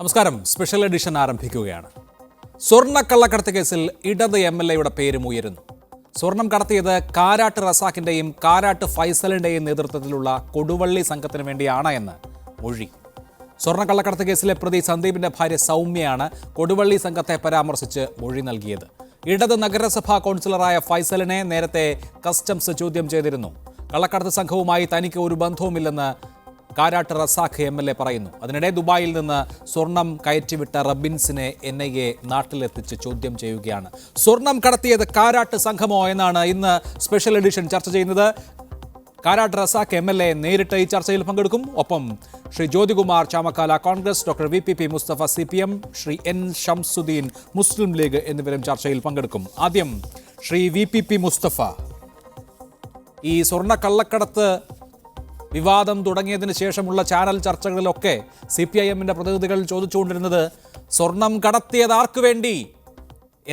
നമസ്കാരം. Special edition ആരംഭിക്കുകയാണ്. സ്വർണ്ണക്കള്ളക്കടത്ത് കേസിൽ ഇടത് MLAയുടെ പേരും ഉയരുന്നു. സ്വർണം കടത്തിയത് കാരാട്ട് റസാഖിന്റെയും കാരാട്ട് ഫൈസലിന്റെയും നേതൃത്വത്തിലുള്ള കൊടുവള്ളി സംഘത്തിന് വേണ്ടിയാണ് എന്ന് മൊഴി. സ്വർണ്ണക്കള്ളക്കടത്ത് കേസിലെ പ്രതി സന്ദീപിന്റെ ഭാര്യ സൗമ്യയാണ് കൊടുവള്ളി സംഘത്തെ പരാമർശിച്ച് മൊഴി നൽകിയത്. ഇടത് നഗരസഭാ കൗൺസിലറായ ഫൈസലിനെ നേരത്തെ കസ്റ്റംസ് ചോദ്യം ചെയ്തിരുന്നു. കള്ളക്കടത്ത് സംഘവുമായി തനിക്ക് ഒരു ബന്ധവുമില്ലെന്ന് കാരാട്ട് റസാഖ് MLA പറയുന്നു. അതിനിടെ ദുബായിൽ നിന്ന് സ്വർണം കയറ്റിവിട്ട റബിൻസിനെ NIA നാട്ടിലെത്തിച്ച് ചോദ്യം ചെയ്യുകയാണ്. സ്വർണം കടത്തിയത് കാരാട്ട് സംഘമോ എന്നാണ് ഇന്ന് സ്പെഷ്യൽ എഡിഷൻ ചർച്ച ചെയ്യുന്നത്. കാരാട്ട് റസാഖ് MLA നേരിട്ട് ഈ ചർച്ചയിൽ പങ്കെടുക്കും. ഒപ്പം Shri Jyothikumar Chamakkala Congress, doctor VPP Mustafa CPM, Shri N Shamsuddin Muslim League എന്നിവരും ചർച്ചയിൽ പങ്കെടുക്കും. ആദ്യം ശ്രീ VPP മുസ്തഫ, ഈ സ്വർണ്ണ കള്ളക്കടത്ത് വിവാദം തുടങ്ങിയതിന് ശേഷമുള്ള ചാനൽ ചർച്ചകളിലൊക്കെ CPIMന്റെ പ്രതിനിധികൾ ചോദിച്ചുകൊണ്ടിരുന്നത് സ്വർണം കടത്തിയത് ആർക്കു വേണ്ടി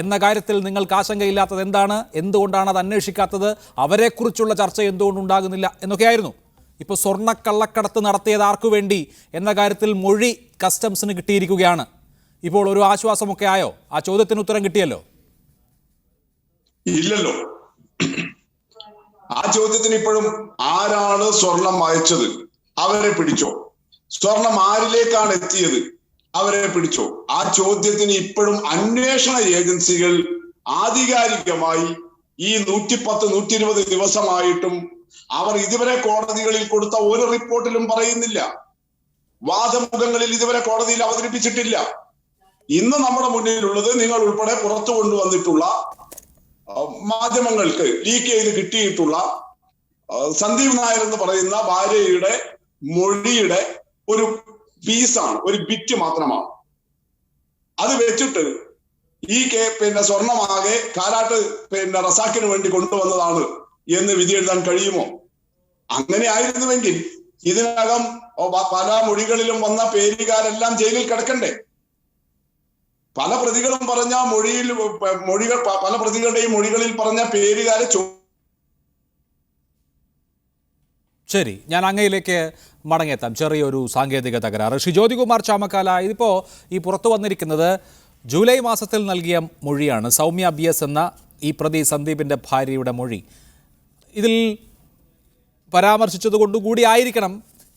എന്ന കാര്യത്തിൽ നിങ്ങൾക്ക് ആശങ്കയില്ലാത്തത് എന്താണ്, എന്തുകൊണ്ടാണ് അത് അന്വേഷിക്കാത്തത്, അവരെക്കുറിച്ചുള്ള ചർച്ച എന്തുകൊണ്ടുണ്ടാകുന്നില്ല എന്നൊക്കെയായിരുന്നു. ഇപ്പോൾ സ്വർണ്ണ കള്ളക്കടത്ത് നടത്തിയത് ആർക്കു വേണ്ടി എന്ന കാര്യത്തിൽ മൊഴി കസ്റ്റംസിന് കിട്ടിയിരിക്കുകയാണ്. ഇപ്പോൾ ഒരു ആശ്വാസമൊക്കെ ആയോ? ആ ചോദ്യത്തിന് ഉത്തരം കിട്ടിയല്ലോ? ഇല്ലല്ലോ. ആ ചോദ്യത്തിന് ഇപ്പോഴും ആരാണ് സ്വർണം അയച്ചത്, അവരെ പിടിച്ചോ? സ്വർണം ആരിലേക്കാണ് എത്തിയത്, അവരെ പിടിച്ചോ? ആ ചോദ്യത്തിന് ഇപ്പോഴും അന്വേഷണ ഏജൻസികൾ ആധികാരികമായി ഈ 110-120 ദിവസമായിട്ടും അവർ ഇതുവരെ കോടതികളിൽ കൊടുത്ത ഒരു റിപ്പോർട്ടിലും പറയുന്നില്ല. വാദമുഖങ്ങളിൽ ഇതുവരെ കോടതിയിൽ അവതരിപ്പിച്ചിട്ടില്ല. ഇന്ന് നമ്മുടെ മുന്നിലുള്ളത് നിങ്ങൾ ഉൾപ്പെടെ പുറത്തു കൊണ്ടുവന്നിട്ടുള്ള മാധ്യമങ്ങൾക്ക് ലീക്ക് ചെയ്ത് കിട്ടിയിട്ടുള്ള സന്ദീപ് നായർ എന്ന് പറയുന്ന ഭാര്യയുടെ മൊഴിയുടെ ഒരു പീസാണ്, ഒരു ബിറ്റ് മാത്രമാണ്. അത് വെച്ചിട്ട് ഈ സ്വർണമാകെ കാരാട്ട് റസാഖിന് വേണ്ടി കൊണ്ടുവന്നതാണ് എന്ന് വിധി എഴുതാൻ കഴിയുമോ? അങ്ങനെ ആയിരുന്നുവെങ്കിൽ ഇതിനകം പല മൊഴികളിലും വന്ന പേരുകാരെല്ലാം ജയിലിൽ കിടക്കണ്ടേ? പല പ്രതികളും പറഞ്ഞ മൊഴികൾ പല പ്രതികളുടെയും മൊഴികളിൽ പറഞ്ഞ പേരുകാരെ ശരി, ഞാൻ അങ്ങയിലേക്ക് മടങ്ങിയെത്താം. ചെറിയൊരു സാങ്കേതിക തകരാറ്. ശ്രീ ജ്യോതികുമാർ ചാമക്കാല, ഇതിപ്പോൾ ഈ പുറത്തു വന്നിരിക്കുന്നത് ജൂലൈ മാസത്തിൽ നൽകിയ മൊഴിയാണ്. സൗമ്യ BS എന്ന ഈ പ്രതി സന്ദീപിൻ്റെ ഭാര്യയുടെ മൊഴി. ഇതിൽ പരാമർശിച്ചതുകൊണ്ടുകൂടി ആയിരിക്കണം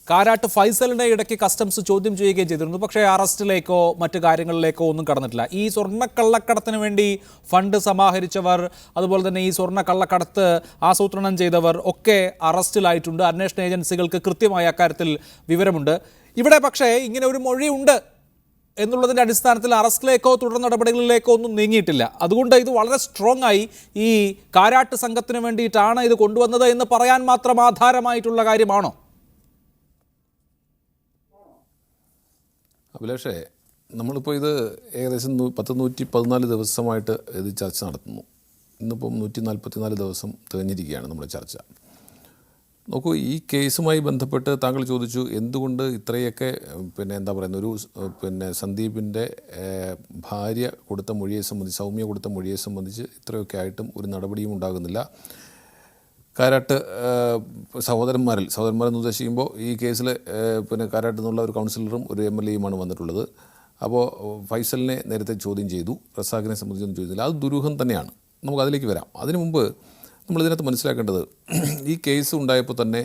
കാരാട്ട് ഫൈസലിനെ ഇടയ്ക്ക് കസ്റ്റംസ് ചോദ്യം ചെയ്യുകയും ചെയ്തിരുന്നു. പക്ഷേ അറസ്റ്റിലേക്കോ മറ്റു കാര്യങ്ങളിലേക്കോ ഒന്നും കടന്നിട്ടില്ല. ഈ സ്വർണ്ണക്കള്ളക്കടത്തിന് വേണ്ടി ഫണ്ട് സമാഹരിച്ചവർ, അതുപോലെ തന്നെ ഈ സ്വർണ്ണക്കള്ളക്കടത്ത് ആസൂത്രണം ചെയ്തവർ ഒക്കെ അറസ്റ്റിലായിട്ടുണ്ട്. അന്വേഷണ ഏജൻസികൾക്ക് കൃത്യമായ അക്കാര്യത്തിൽ വിവരമുണ്ട്. ഇവിടെ പക്ഷേ ഇങ്ങനെ ഒരു മൊഴിയുണ്ട് എന്നുള്ളതിൻ്റെ അടിസ്ഥാനത്തിൽ അറസ്റ്റിലേക്കോ തുടർ നടപടികളിലേക്കോ ഒന്നും നീങ്ങിയിട്ടില്ല. അതുകൊണ്ട് ഇത് വളരെ സ്ട്രോങ് ആയി ഈ കാരാട്ട് സംഘത്തിന് വേണ്ടിയിട്ടാണ് ഇത് കൊണ്ടുവന്നത് എന്ന് പറയാൻ മാത്രം ആധാരമായിട്ടുള്ള കാര്യമാണോ? അഭിലാഷേ, നമ്മളിപ്പോൾ ഇത് ഏകദേശം 114 ദിവസമായിട്ട് ഇത് ചർച്ച നടത്തുന്നു. ഇന്നിപ്പം 144 ദിവസം തികഞ്ഞിരിക്കുകയാണ് നമ്മുടെ ചർച്ച. നോക്കൂ, ഈ കേസുമായി ബന്ധപ്പെട്ട് താങ്കൾ ചോദിച്ചു എന്തുകൊണ്ട് ഇത്രയൊക്കെ എന്താ പറയുന്ന ഒരു സന്ദീപിൻ്റെ ഭാര്യ കൊടുത്ത മൊഴിയെ സംബന്ധിച്ച്, സൗമ്യ കൊടുത്ത മൊഴിയെ സംബന്ധിച്ച് ഇത്രയൊക്കെ ആയിട്ടും ഒരു നടപടിയും ഉണ്ടാകുന്നില്ല. കാരാട്ട് സഹോദരന്മാരെന്ന് ഉദ്ദേശിക്കുമ്പോൾ ഈ കേസിൽ കാരാട്ട് എന്നുള്ള ഒരു കൗൺസിലറും ഒരു MLAയുമാണ് വന്നിട്ടുള്ളത്. അപ്പോൾ ഫൈസലിനെ നേരത്തെ ചോദ്യം ചെയ്തു, റസാഖിനെ സംബന്ധിച്ചൊന്നും ചോദിച്ചില്ല. അത് ദുരൂഹം തന്നെയാണ്. നമുക്ക് അതിലേക്ക് വരാം. അതിനു മുമ്പ് നമ്മളിതിനകത്ത് മനസ്സിലാക്കേണ്ടത്, ഈ കേസ് ഉണ്ടായപ്പോൾ തന്നെ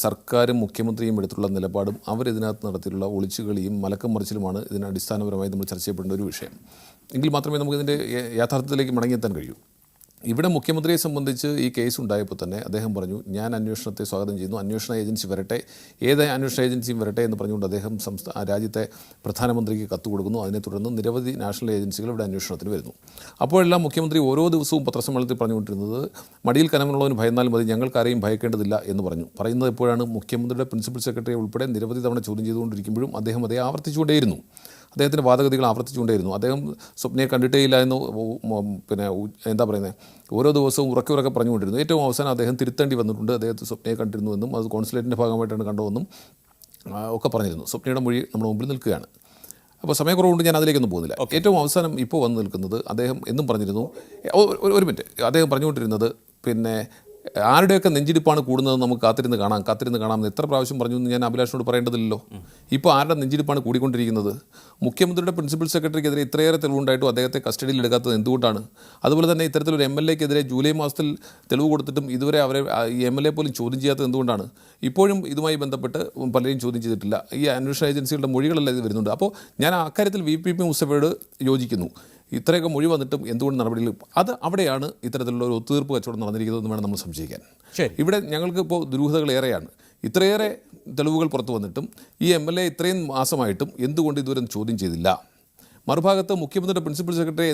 സർക്കാരും മുഖ്യമന്ത്രിയും എടുത്തുള്ള നിലപാടും അവരിതിനകത്ത് നടത്തിയിട്ടുള്ള ഒളിച്ചുകളിയും മലക്കം മറിച്ചിലുമാണ് ഇതിന് അടിസ്ഥാനപരമായി നമ്മൾ ചർച്ച ചെയ്യപ്പെടേണ്ട ഒരു വിഷയം. എങ്കിൽ മാത്രമേ നമുക്കിതിൻ്റെ യാഥാർത്ഥ്യത്തിലേക്ക് മടങ്ങിയെത്താൻ കഴിയൂ. ഇവിടെ മുഖ്യമന്ത്രിയെ സംബന്ധിച്ച് ഈ കേസ് ഉണ്ടായപ്പോൾ തന്നെ അദ്ദേഹം പറഞ്ഞു, ഞാൻ അന്വേഷണത്തെ സ്വാഗതം ചെയ്യുന്നു, അന്വേഷണ ഏജൻസി വരട്ടെ, ഏത് അന്വേഷണ ഏജൻസിയും വരട്ടെ എന്ന് പറഞ്ഞുകൊണ്ട് അദ്ദേഹം രാജ്യത്തെ പ്രധാനമന്ത്രിക്ക് കത്ത് കൊടുക്കുന്നു. അതിനെ തുടർന്ന് നിരവധി നാഷണൽ ഏജൻസികൾ ഇവിടെ അന്വേഷണത്തിന് വരുന്നു. അപ്പോഴെല്ലാം മുഖ്യമന്ത്രി ഓരോ ദിവസവും പത്രസമ്മേളനത്തിൽ പറഞ്ഞുകൊണ്ടിരുന്നത് മടിയിൽ കനമുള്ളവന് ഭയന്നാൽ മതി, ഞങ്ങൾക്കാരെയും ഭയക്കേണ്ടതില്ല എന്ന് പറയുന്നത് എപ്പോഴാണ്? മുഖ്യമന്ത്രിയുടെ പ്രിൻസിപ്പൽ സെക്രട്ടറി ഉൾപ്പെടെ നിരവധി തവണ ചോദ്യം ചെയ്തുകൊണ്ടിരിക്കുമ്പോഴും അദ്ദേഹം അതേ ആവർത്തിച്ചുകൊണ്ടേയിരുന്നു. അദ്ദേഹത്തിൻ്റെ വാദഗതികൾ ആവർത്തിച്ചുകൊണ്ടേയിരുന്നു. അദ്ദേഹം സ്വപ്നയെ കണ്ടിട്ടേയില്ല എന്ന് എന്താ പറയുന്നത്, ഓരോ ദിവസവും ഉറക്കെ പറഞ്ഞുകൊണ്ടിരുന്നു. ഏറ്റവും അവസാനം അദ്ദേഹം തിരുത്തേണ്ടി വന്നിട്ടുണ്ട്. അദ്ദേഹത്തെ സ്വപ്നയെ കണ്ടിരുന്നുവെന്നും അത് കോൺസുലേറ്റിൻ്റെ ഭാഗമായിട്ടാണ് കണ്ടതെന്നും ഒക്കെ പറഞ്ഞിരുന്നു. സ്വപ്നയുടെ മൊഴി നമ്മുടെ മുമ്പിൽ നിൽക്കുകയാണ്. അപ്പോൾ സമയക്കുറവുകൊണ്ട് ഞാൻ അതിലേക്കൊന്നും പോകുന്നില്ല. ഏറ്റവും അവസാനം ഇപ്പോൾ വന്ന് നിൽക്കുന്നത് അദ്ദേഹം എന്നും പറഞ്ഞിരുന്നു, ഒരു മിനിറ്റ്, അദ്ദേഹം പറഞ്ഞുകൊണ്ടിരുന്നത് ആരുടെയൊക്കെ നെഞ്ചിടിപ്പാണ് കൂടുന്നത് നമുക്ക് കാത്തിരുന്ന് കാണാമെന്ന് എത്ര പ്രാവശ്യം പറഞ്ഞു എന്ന് ഞാൻ അഭിലാഷിനോട് പറയേണ്ടതില്ലല്ലോ. ഇപ്പോൾ ആരുടെ നെഞ്ചിടിപ്പാണ് കൂടിക്കൊണ്ടിരിക്കുന്നത്? മുഖ്യമന്ത്രിയുടെ പ്രിൻസിപ്പൽ സെക്രട്ടറിക്കെതിരെ ഇത്രയേറെ തെളിവുണ്ടായിട്ടും അദ്ദേഹത്തെ കസ്റ്റഡിയിൽ എടുക്കാത്തത് എന്തുകൊണ്ടാണ്? അതുപോലെ തന്നെ ഇത്തരത്തിലൊരു MLA-ക്കെതിരെ ജൂലൈ മാസത്തിൽ തെളിവ് കൊടുത്തിട്ടും ഇതുവരെ അവരെ ഈ MLA പോലും ചോദ്യം ചെയ്യാത്തത് എന്തുകൊണ്ടാണ്? ഇപ്പോഴും ഇതുമായി ബന്ധപ്പെട്ട് പലരെയും ചോദ്യം ചെയ്തിട്ടില്ല. ഈ അന്വേഷണ ഏജൻസികളുടെ മൊഴികളെല്ലാം ഇത് വരുന്നുണ്ട്. അപ്പോൾ ഞാൻ അക്കാര്യത്തിൽ VPP മുസ്തഫയോട് യോജിക്കുന്നു. ഇത്രയൊക്കെ മൊഴി വന്നിട്ടും എന്തുകൊണ്ട് നടപടിയിൽ അത് അവിടെയാണ് ഇത്തരത്തിലുള്ള ഒരു ഒത്തുതീർപ്പ് കച്ചവടം നടന്നിരിക്കുന്നതെന്ന് വേണം നമ്മൾ സംശയിക്കാൻ. ഇവിടെ ഞങ്ങൾക്ക് ഇപ്പോൾ ദുരൂഹതകൾ ഏറെയാണ്. ഇത്രയേറെ തെളിവുകൾ പുറത്തു വന്നിട്ടും ഈ MLA ഇത്രയും മാസമായിട്ടും എന്തുകൊണ്ട് ഇതുവരെ ചോദ്യം ചെയ്തില്ല? മറുഭാഗത്ത് മുഖ്യമന്ത്രിയുടെ പ്രിൻസിപ്പൽ സെക്രട്ടറി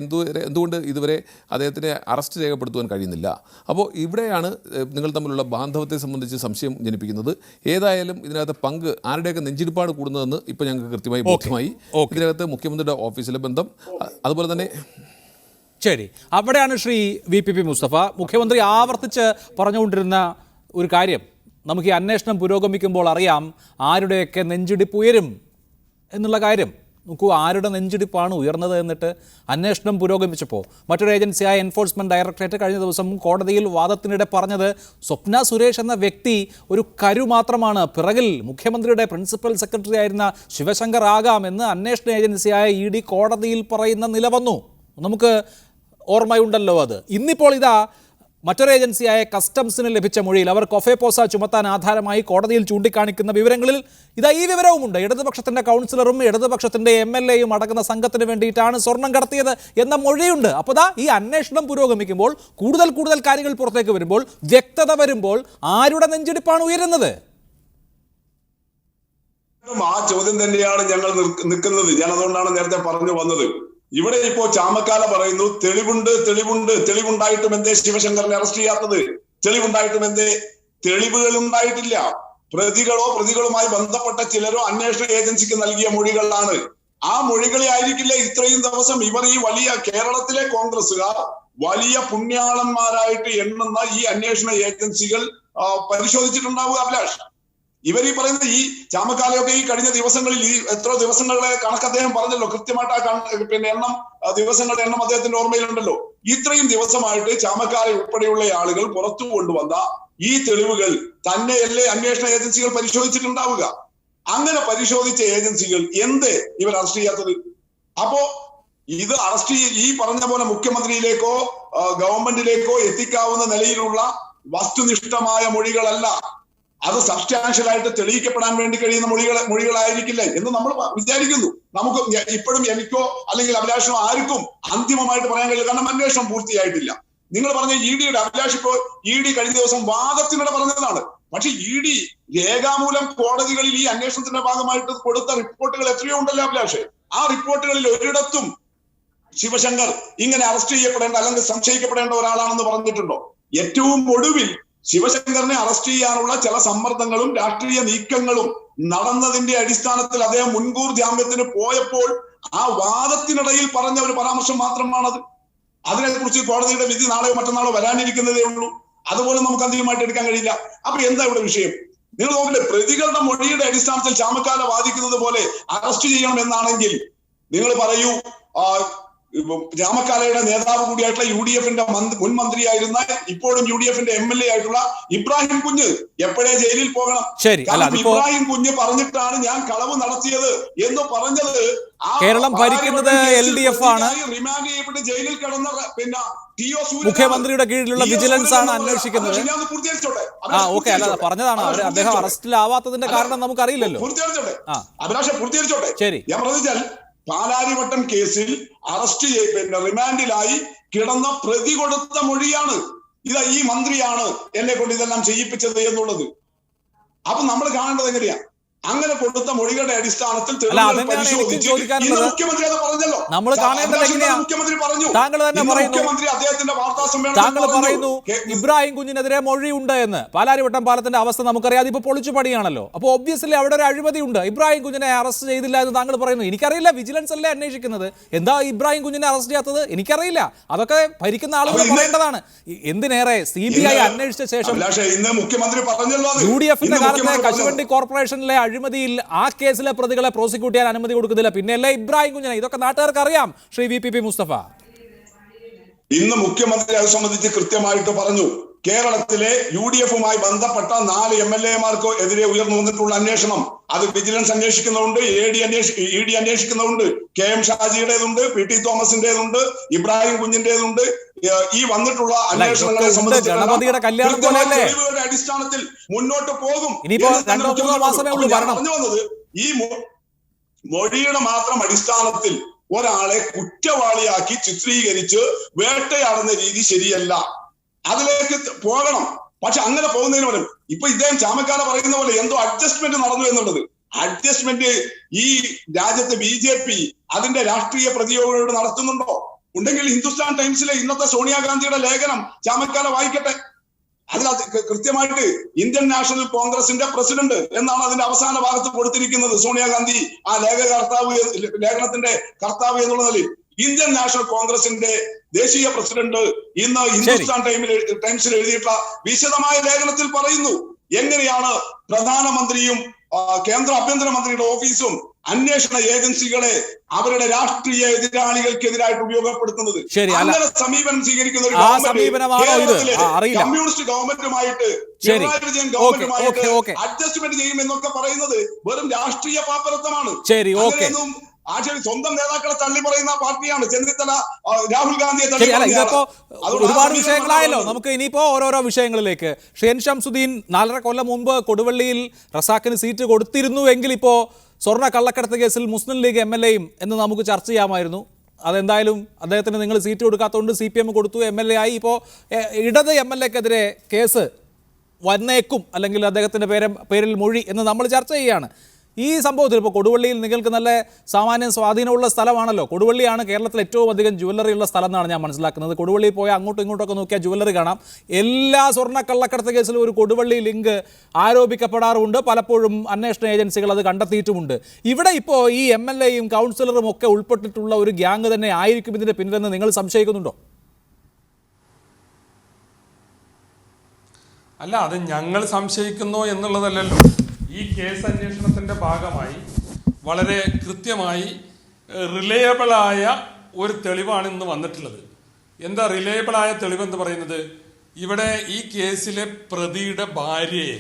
എന്തുകൊണ്ട് ഇതുവരെ അദ്ദേഹത്തിനെ അറസ്റ്റ് രേഖപ്പെടുത്തുവാൻ കഴിയുന്നില്ല? അപ്പോൾ ഇവിടെയാണ് നിങ്ങൾ തമ്മിലുള്ള ബാന്ധവത്തെ സംബന്ധിച്ച് സംശയം ജനിപ്പിക്കുന്നത്. ഏതായാലും ഇതിനകത്ത് പങ്ക് ആരുടെയൊക്കെ നെഞ്ചിടിപ്പാണ് കൂടുന്നതെന്ന് ഇപ്പോൾ ഞങ്ങൾക്ക് കൃത്യമായി ബോധ്യമായി. ഇതിനകത്ത് മുഖ്യമന്ത്രിയുടെ ഓഫീസിലെ ബന്ധം, അതുപോലെ തന്നെ ശരി, അവിടെയാണ് ശ്രീ VPP മുസ്തഫ മുഖ്യമന്ത്രി ആവർത്തിച്ച് പറഞ്ഞുകൊണ്ടിരുന്ന ഒരു കാര്യം. നമുക്ക് ഈ അന്വേഷണം പുരോഗമിക്കുമ്പോൾ അറിയാം ആരുടെയൊക്കെ നെഞ്ചിടിപ്പ് ഉയരും എന്നുള്ള കാര്യം. നോക്കൂ, ആരുടെ നെഞ്ചിടിപ്പാണ് ഉയർന്നത് എന്നിട്ട് അന്വേഷണം പുരോഗമിച്ചപ്പോൾ മറ്റൊരു ഏജൻസിയായ എൻഫോഴ്സ്മെൻറ്റ് ഡയറക്ടറേറ്റ് കഴിഞ്ഞ ദിവസം കോടതിയിൽ വാദത്തിനിടെ പറഞ്ഞത് സ്വപ്ന സുരേഷ് എന്ന വ്യക്തി ഒരു കരു മാത്രമാണ്, പിറകിൽ മുഖ്യമന്ത്രിയുടെ പ്രിൻസിപ്പൽ സെക്രട്ടറി ആയിരുന്ന ശിവശങ്കർ ആകാമെന്ന് അന്വേഷണ ഏജൻസിയായ ED കോടതിയിൽ പറയുന്ന നില വന്നു. നമുക്ക് ഓർമ്മയുണ്ടല്ലോ അത്. ഇന്നിപ്പോൾ ഇതാ മറ്റൊരു ഏജൻസിയായ കസ്റ്റംസിന് ലഭിച്ച മൊഴിയിൽ അവർ കൊഫേപോസ ചുമത്താൻ ആധാരമായി കോടതിയിൽ ചൂണ്ടിക്കാണിക്കുന്ന വിവരങ്ങളിൽ ഇതാ ഈ വിവരവുമുണ്ട്. ഇടതുപക്ഷത്തിൻ്റെ കൗൺസിലറും ഇടതുപക്ഷത്തിൻ്റെ MLA-യും അടങ്ങുന്ന സംഘത്തിന് വേണ്ടിയിട്ടാണ് സ്വർണം കടത്തിയത് എന്ന മൊഴിയുണ്ട്. അപ്പോൾ ദാ ഈ അന്വേഷണം പുരോഗമിക്കുമ്പോൾ കൂടുതൽ കാര്യങ്ങൾ പുറത്തേക്ക് വരുമ്പോൾ, വ്യക്തത വരുമ്പോൾ ആരുടെ നെഞ്ചിടിപ്പാണ് ഉയരുന്നത്? ആ ചോദ്യം തന്നെയാണ് ഞങ്ങൾ നിൽക്കുന്നത്. ഞാൻ അതുകൊണ്ടാണ് നേരത്തെ പറഞ്ഞു വന്നത്. ഇവിടെ ഇപ്പോ ചാമക്കാല പറയുന്നു തെളിവുണ്ടായിട്ടും എന്തേ ശിവശങ്കറിനെ അറസ്റ്റ് ചെയ്യാത്തത്? തെളിവുണ്ടായിട്ടും എന്തേ? തെളിവുകൾ ഉണ്ടായിട്ടില്ല. പ്രതികളുമായി ബന്ധപ്പെട്ട ചിലരോ അന്വേഷണ ഏജൻസിക്ക് നൽകിയ മൊഴികളാണ്. ആ മൊഴികളെ ആയിരിക്കില്ല ഇത്രയും ദിവസം ഇവർ ഈ വലിയ കേരളത്തിലെ കോൺഗ്രസ്സുകാർ വലിയ പുണ്യാളന്മാരായിട്ട് എണ്ണുന്ന ഈ അന്വേഷണ ഏജൻസികൾ പരിശോധിച്ചിട്ടുണ്ടാവുക. അഭിലാഷ്, ഇവർ ഈ പറയുന്നത് ഈ ചാമക്കാലയൊക്കെ ഈ കഴിഞ്ഞ ദിവസങ്ങളിൽ ഈ എത്ര ദിവസങ്ങളുടെ കണക്ക് അദ്ദേഹം പറഞ്ഞല്ലോ, കൃത്യമായിട്ട് ആ ദിവസങ്ങളുടെ എണ്ണം അദ്ദേഹത്തിന്റെ ഓർമ്മയിലുണ്ടല്ലോ. ഇത്രയും ദിവസമായിട്ട് ചാമക്കാല ഉൾപ്പെടെയുള്ള ആളുകൾ പുറത്തു കൊണ്ടുവന്ന ഈ തെളിവുകൾ തന്നെയല്ലേ അന്വേഷണ ഏജൻസികൾ പരിശോധിച്ചിട്ടുണ്ടാവുക? അങ്ങനെ പരിശോധിച്ച ഏജൻസികൾ എന്തേ ഇവർ അറസ്റ്റ് ചെയ്യാത്തത്? അപ്പോ ഇത് ഈ പറഞ്ഞ പോലെ മുഖ്യമന്ത്രിയിലേക്കോ ഗവൺമെന്റിലേക്കോ എത്തിക്കാവുന്ന നിലയിലുള്ള വസ്തുനിഷ്ഠമായ മൊഴികളല്ല. അത് സബ്സ്റ്റാൻഷ്യൽ ആയിട്ട് തെളിയിക്കപ്പെടാൻ വേണ്ടി കഴിയുന്ന മൊഴികളായിരിക്കില്ല എന്ന് നമ്മൾ വിചാരിക്കുന്നു. നമുക്ക് ഇപ്പോഴും എനിക്കോ അല്ലെങ്കിൽ അഭിലാഷനോ ആർക്കും അന്തിമമായിട്ട് പറയാൻ കഴിയില്ല, കാരണം അന്വേഷണം പൂർത്തിയായിട്ടില്ല. നിങ്ങൾ പറഞ്ഞ ED-യുടെ അഭിലാഷ് ഇപ്പോൾ ED കഴിഞ്ഞ ദിവസം വാദത്തിനിടെ പറഞ്ഞതാണ്. പക്ഷെ ED രേഖാമൂലം കോടതികളിൽ ഈ അന്വേഷണത്തിന്റെ ഭാഗമായിട്ട് കൊടുത്ത റിപ്പോർട്ടുകൾ എത്രയോ ഉണ്ടല്ലോ അഭിലാഷ്. ആ റിപ്പോർട്ടുകളിൽ ഒരിടത്തും ശിവശങ്കർ ഇങ്ങനെ അറസ്റ്റ് ചെയ്യപ്പെടേണ്ട അല്ലെങ്കിൽ സംശയിക്കപ്പെടേണ്ട ഒരാളാണെന്ന് പറഞ്ഞിട്ടുണ്ടോ? ഏറ്റവും ഒടുവിൽ ശിവശങ്കറിനെ അറസ്റ്റ് ചെയ്യാനുള്ള ചില സമ്മർദ്ദങ്ങളും രാഷ്ട്രീയ നീക്കങ്ങളും നടന്നതിന്റെ അടിസ്ഥാനത്തിൽ അദ്ദേഹം മുൻകൂർ ജാമ്യത്തിന് പോയപ്പോൾ ആ വാദത്തിനിടയിൽ പറഞ്ഞ ഒരു പരാമർശം മാത്രമാണത്. അതിനെക്കുറിച്ച് കോടതിയുടെ വിധി നാളെയോ മറ്റന്നാളോ വരാനിരിക്കുന്നതേ ഉള്ളൂ. അതുപോലെ നമുക്ക് അന്തിമമായിട്ട് എടുക്കാൻ കഴിയില്ല. അപ്പൊ എന്താ ഇവിടെ വിഷയം? നിങ്ങൾ നോക്കില്ലേ, പ്രതികളുടെ മൊഴിയുടെ അടിസ്ഥാനത്തിൽ ചാമക്കാല വാദിക്കുന്നത് പോലെ അറസ്റ്റ് ചെയ്യണം എന്നാണെങ്കിൽ നിങ്ങൾ പറയൂ, ചാമക്കാലയുടെ നേതാവ് കൂടിയായിട്ടുള്ള UDF-ന്റെ മുൻ മന്ത്രിയായിരുന്ന ഇപ്പോഴും UDF-ന്റെ MLA ആയിട്ടുള്ള ഇബ്രാഹിം കുഞ്ഞ് എപ്പോഴേ ജയിലിൽ പോകണം. ഇബ്രാഹിം കുഞ്ഞ് പറഞ്ഞിട്ടാണ് ഞാൻ കളവ് നടത്തിയത് എന്ന് പറഞ്ഞത്. കേരളം ഭരിക്കുന്നത് LDF ആണ്. റിമാൻഡ് ചെയ്യപ്പെട്ട് ജയിലിൽ കിടന്ന മുഖ്യമന്ത്രിയുടെ കീഴിലുള്ള വിജിലൻസ് ആണ് അന്വേഷിക്കുന്നത്. ഓക്കെ, അല്ലാതെ പറഞ്ഞതാണ് അദ്ദേഹം അറസ്റ്റിലാവാത്തതിന്റെ കാരണം നമുക്കറിയില്ലല്ലോ. പൂർത്തീകരിച്ചോട്ടെ. ശരി, ഞാൻ പറഞ്ഞാൽ പാലാരിവട്ടം കേസിൽ റിമാൻഡിലായി കിടന്ന പ്രതി കൊടുത്ത മൊഴിയാണ് ഇതാ ഈ മന്ത്രിയാണ് എന്നെ കൊണ്ട് ഇതെല്ലാം ചെയ്യിപ്പിച്ചത് എന്നുള്ളത്. അപ്പൊ നമ്മൾ കാണേണ്ടത് എങ്ങനെയാ? അങ്ങനെ കൊടുത്ത മൊഴികളുടെ അടിസ്ഥാനത്തിൽ മുഖ്യമന്ത്രി അത് പറഞ്ഞല്ലോ. നമ്മൾ മുഖ്യമന്ത്രി പറഞ്ഞു. മുഖ്യമന്ത്രി അദ്ദേഹത്തിന്റെ വാർത്താ താങ്കൾ പറയുന്നു ഇബ്രാഹിം കുഞ്ഞിനെതിരെ മൊഴിയുണ്ട് എന്ന്. പാലാരിവട്ടം പാലത്തിന്റെ അവസ്ഥ നമുക്കറിയാം, അതിപ്പോ പൊളിച്ചു പണിയാണല്ലോ. അപ്പോൾ ഒബ്വിയസ്ലി അവിടെ ഒരു അഴിമതി ഉണ്ട്. ഇബ്രാഹിം കുഞ്ഞിനെ അറസ്റ്റ് ചെയ്തില്ല എന്ന് താങ്കൾ പറയുന്നു. എനിക്കറിയില്ല, വിജിലൻസ് അല്ലേ അന്വേഷിക്കുന്നത്. എന്താ ഇബ്രാഹിം കുഞ്ഞിനെ അറസ്റ്റ് ചെയ്യാത്തത്? എനിക്കറിയില്ല. അതൊക്കെ ഭരിക്കുന്ന ആളുകൾ പറയേണ്ടതാണ്. എന്തിനേറെ CBI അന്വേഷിച്ച ശേഷം UDF-ന്റെ കാലത്തെ കശുവണ്ടി കോർപ്പറേഷനിലെ അഴിമതിയിൽ ആ കേസിലെ പ്രതികളെ പ്രോസിക്യൂട്ട് ചെയ്യാൻ അനുമതി കൊടുക്കുന്നില്ല. പിന്നെയല്ലേ ഇബ്രാഹിം കുഞ്ഞിനെ? ഇതൊക്കെ നാട്ടുകാർക്ക് അറിയാം. ശ്രീ VPP മുസ്തഫ, ഇന്ന് മുഖ്യമന്ത്രി അത് സംബന്ധിച്ച് കൃത്യമായിട്ട് പറഞ്ഞു. കേരളത്തിലെ UDF-മായി ബന്ധപ്പെട്ട 4 MLA-മാർക്ക് എതിരെ ഉയർന്നു വന്നിട്ടുള്ള അന്വേഷണം, അത് വിജിലൻസ് അന്വേഷിക്കുന്നുണ്ട്, ED അന്വേഷിക്കുന്നുണ്ട്, KM ഷാജിയുടേതുണ്ട്, PT തോമസിന്റേതുണ്ട്, ഇബ്രാഹിം കുഞ്ഞിന്റേതുണ്ട്. ഈ വന്നിട്ടുള്ള അന്വേഷണങ്ങളെ സംബന്ധിച്ച് തെളിവുകളുടെ അടിസ്ഥാനത്തിൽ മുന്നോട്ട് പോകും. പറഞ്ഞു വന്നത് ഈ മൊഴിയുടെ മാത്രം അടിസ്ഥാനത്തിൽ ഒരാളെ കുറ്റവാളിയാക്കി ചിത്രീകരിച്ച് വേട്ടയാടുന്ന രീതി ശരിയല്ല. അതിലേക്ക് പോകണം. പക്ഷെ അങ്ങനെ പോകുന്നതിന് പകരം ഇപ്പൊ ഇദ്ദേഹം ചാമക്കാല പറയുന്ന പോലെ എന്തോ അഡ്ജസ്റ്റ്മെന്റ് നടന്നു എന്നുള്ളത്, അഡ്ജസ്റ്റ്മെന്റ് ഈ രാജ്യത്ത് BJP അതിന്റെ രാഷ്ട്രീയ പ്രതിയോഗങ്ങളോട് നടത്തുന്നുണ്ടോ? ഉണ്ടെങ്കിൽ ഹിന്ദുസ്ഥാൻ ടൈംസിലെ ഇന്നത്തെ സോണിയാഗാന്ധിയുടെ ലേഖനം ചാമക്കാല വായിക്കട്ടെ. അതിനകത്ത് കൃത്യമായിട്ട് ഇന്ത്യൻ നാഷണൽ കോൺഗ്രസിന്റെ പ്രസിഡന്റ് എന്നാണ് അതിന്റെ അവസാന ഭാഗത്ത് കൊടുത്തിരിക്കുന്നത്. സോണിയാഗാന്ധി ആ ലേഖനത്തിന്റെ കർത്താവ് എന്നുള്ള നിലയിൽ ഇന്ത്യൻ നാഷണൽ കോൺഗ്രസിന്റെ ദേശീയ പ്രസിഡന്റ് ഇന്ന് ഹിന്ദുസ്ഥാൻ ടൈംസിൽ എഴുതിയിട്ടുള്ള വിശദമായ ലേഖനത്തിൽ പറയുന്നു എങ്ങനെയാണ് പ്രധാനമന്ത്രിയും കേന്ദ്ര ആഭ്യന്തരമന്ത്രിയുടെ ഓഫീസും അന്വേഷണ ഏജൻസികളെ അവരുടെ രാഷ്ട്രീയ എതിരാളികൾക്കെതിരായിട്ട് ഉപയോഗപ്പെടുത്തുന്നത്. അങ്ങനെ സമീപനം സ്വീകരിക്കുന്ന ഒരു കമ്മ്യൂണിസ്റ്റ് ഗവൺമെന്റുമായിട്ട്, പിണറായി വിജയൻ ഗവൺമെന്റുമായിട്ട് അഡ്ജസ്റ്റ്മെന്റ് ചെയ്യുമെന്നൊക്കെ പറയുന്നത് വെറും രാഷ്ട്രീയ പാപ്പരത്വമാണ്. സ്വന്തം നേതാക്കളെ തള്ളി പറയുന്ന പാർട്ടിയാണ് ചെന്നിത്തല, രാഹുൽ ഗാന്ധിയെ തള്ളി. ഒരുപാട് വിഷയങ്ങളായല്ലോ, നമുക്ക് ഇനിയിപ്പോ ഓരോരോ വിഷയങ്ങളിലേക്ക്. ഷെയ്ൻ ഷംസുദ്ദീൻ 4.5 കൊല്ലം മുമ്പ് കൊടുവള്ളിയിൽ റസാഖിന് സീറ്റ് കൊടുത്തിരുന്നുവെങ്കിൽ ഇപ്പോ സ്വർണ്ണ കള്ളക്കടത്ത് കേസിൽ മുസ്ലിം ലീഗ് MLA-യും എന്ന് നമുക്ക് ചർച്ച ചെയ്യാമായിരുന്നു. അതെന്തായാലും അദ്ദേഹത്തിന് നിങ്ങൾ സീറ്റ് കൊടുക്കാത്തതുകൊണ്ട് CPM കൊടുത്തു, MLA ആയി. ഇപ്പോൾ ഇടത് MLA-ക്കെതിരെ കേസ് വന്നേക്കും, അല്ലെങ്കിൽ അദ്ദേഹത്തിൻ്റെ പേരിൽ മൊഴി എന്ന് നമ്മൾ ചർച്ച ചെയ്യുകയാണ്. ഈ സംഭവത്തിൽ ഇപ്പോൾ കൊടുവള്ളിയിൽ നിങ്ങൾക്ക് നല്ല സാമാന്യ സ്വാധീനമുള്ള സ്ഥലമാണല്ലോ. കൊടുവള്ളിയാണ് കേരളത്തിൽ ഏറ്റവും അധികം ജുവല്ലറി ഉള്ള സ്ഥലം എന്നാണ് ഞാൻ മനസ്സിലാക്കുന്നത്. കൊടുവള്ളിയിൽ പോയാൽ അങ്ങോട്ടും ഇങ്ങോട്ടൊക്കെ നോക്കിയാൽ ജുവല്ലറി കാണാം. എല്ലാ സ്വർണ്ണ കള്ളക്കടത്ത് കേസിലും ഒരു കൊടുവള്ളി ലിങ്ക് ആരോപിക്കപ്പെടാറുണ്ട്. പലപ്പോഴും അന്വേഷണ ഏജൻസികൾ അത് കണ്ടെത്തിയിട്ടുമുണ്ട്. ഇവിടെ ഇപ്പോൾ ഈ MLA-യും കൗൺസിലറും ഒക്കെ ഉൾപ്പെട്ടിട്ടുള്ള ഒരു ഗ്യാങ് തന്നെ ആയിരിക്കും ഇതിൻ്റെ പിന്നിലെന്ന് നിങ്ങൾ സംശയിക്കുന്നുണ്ടോ? അല്ല, അത് ഞങ്ങൾ സംശയിക്കുന്നു എന്നുള്ളതല്ലല്ലോ. ഈ കേസ് അന്വേഷണത്തിൻ്റെ ഭാഗമായി വളരെ കൃത്യമായി റിലയബിളായ ഒരു തെളിവാണ് ഇന്ന് വന്നിട്ടുള്ളത്. എന്താ റിലയബിളായ തെളിവെന്ന് പറയുന്നത്? ഇവിടെ ഈ കേസിലെ പ്രതിയുടെ ഭാര്യയെ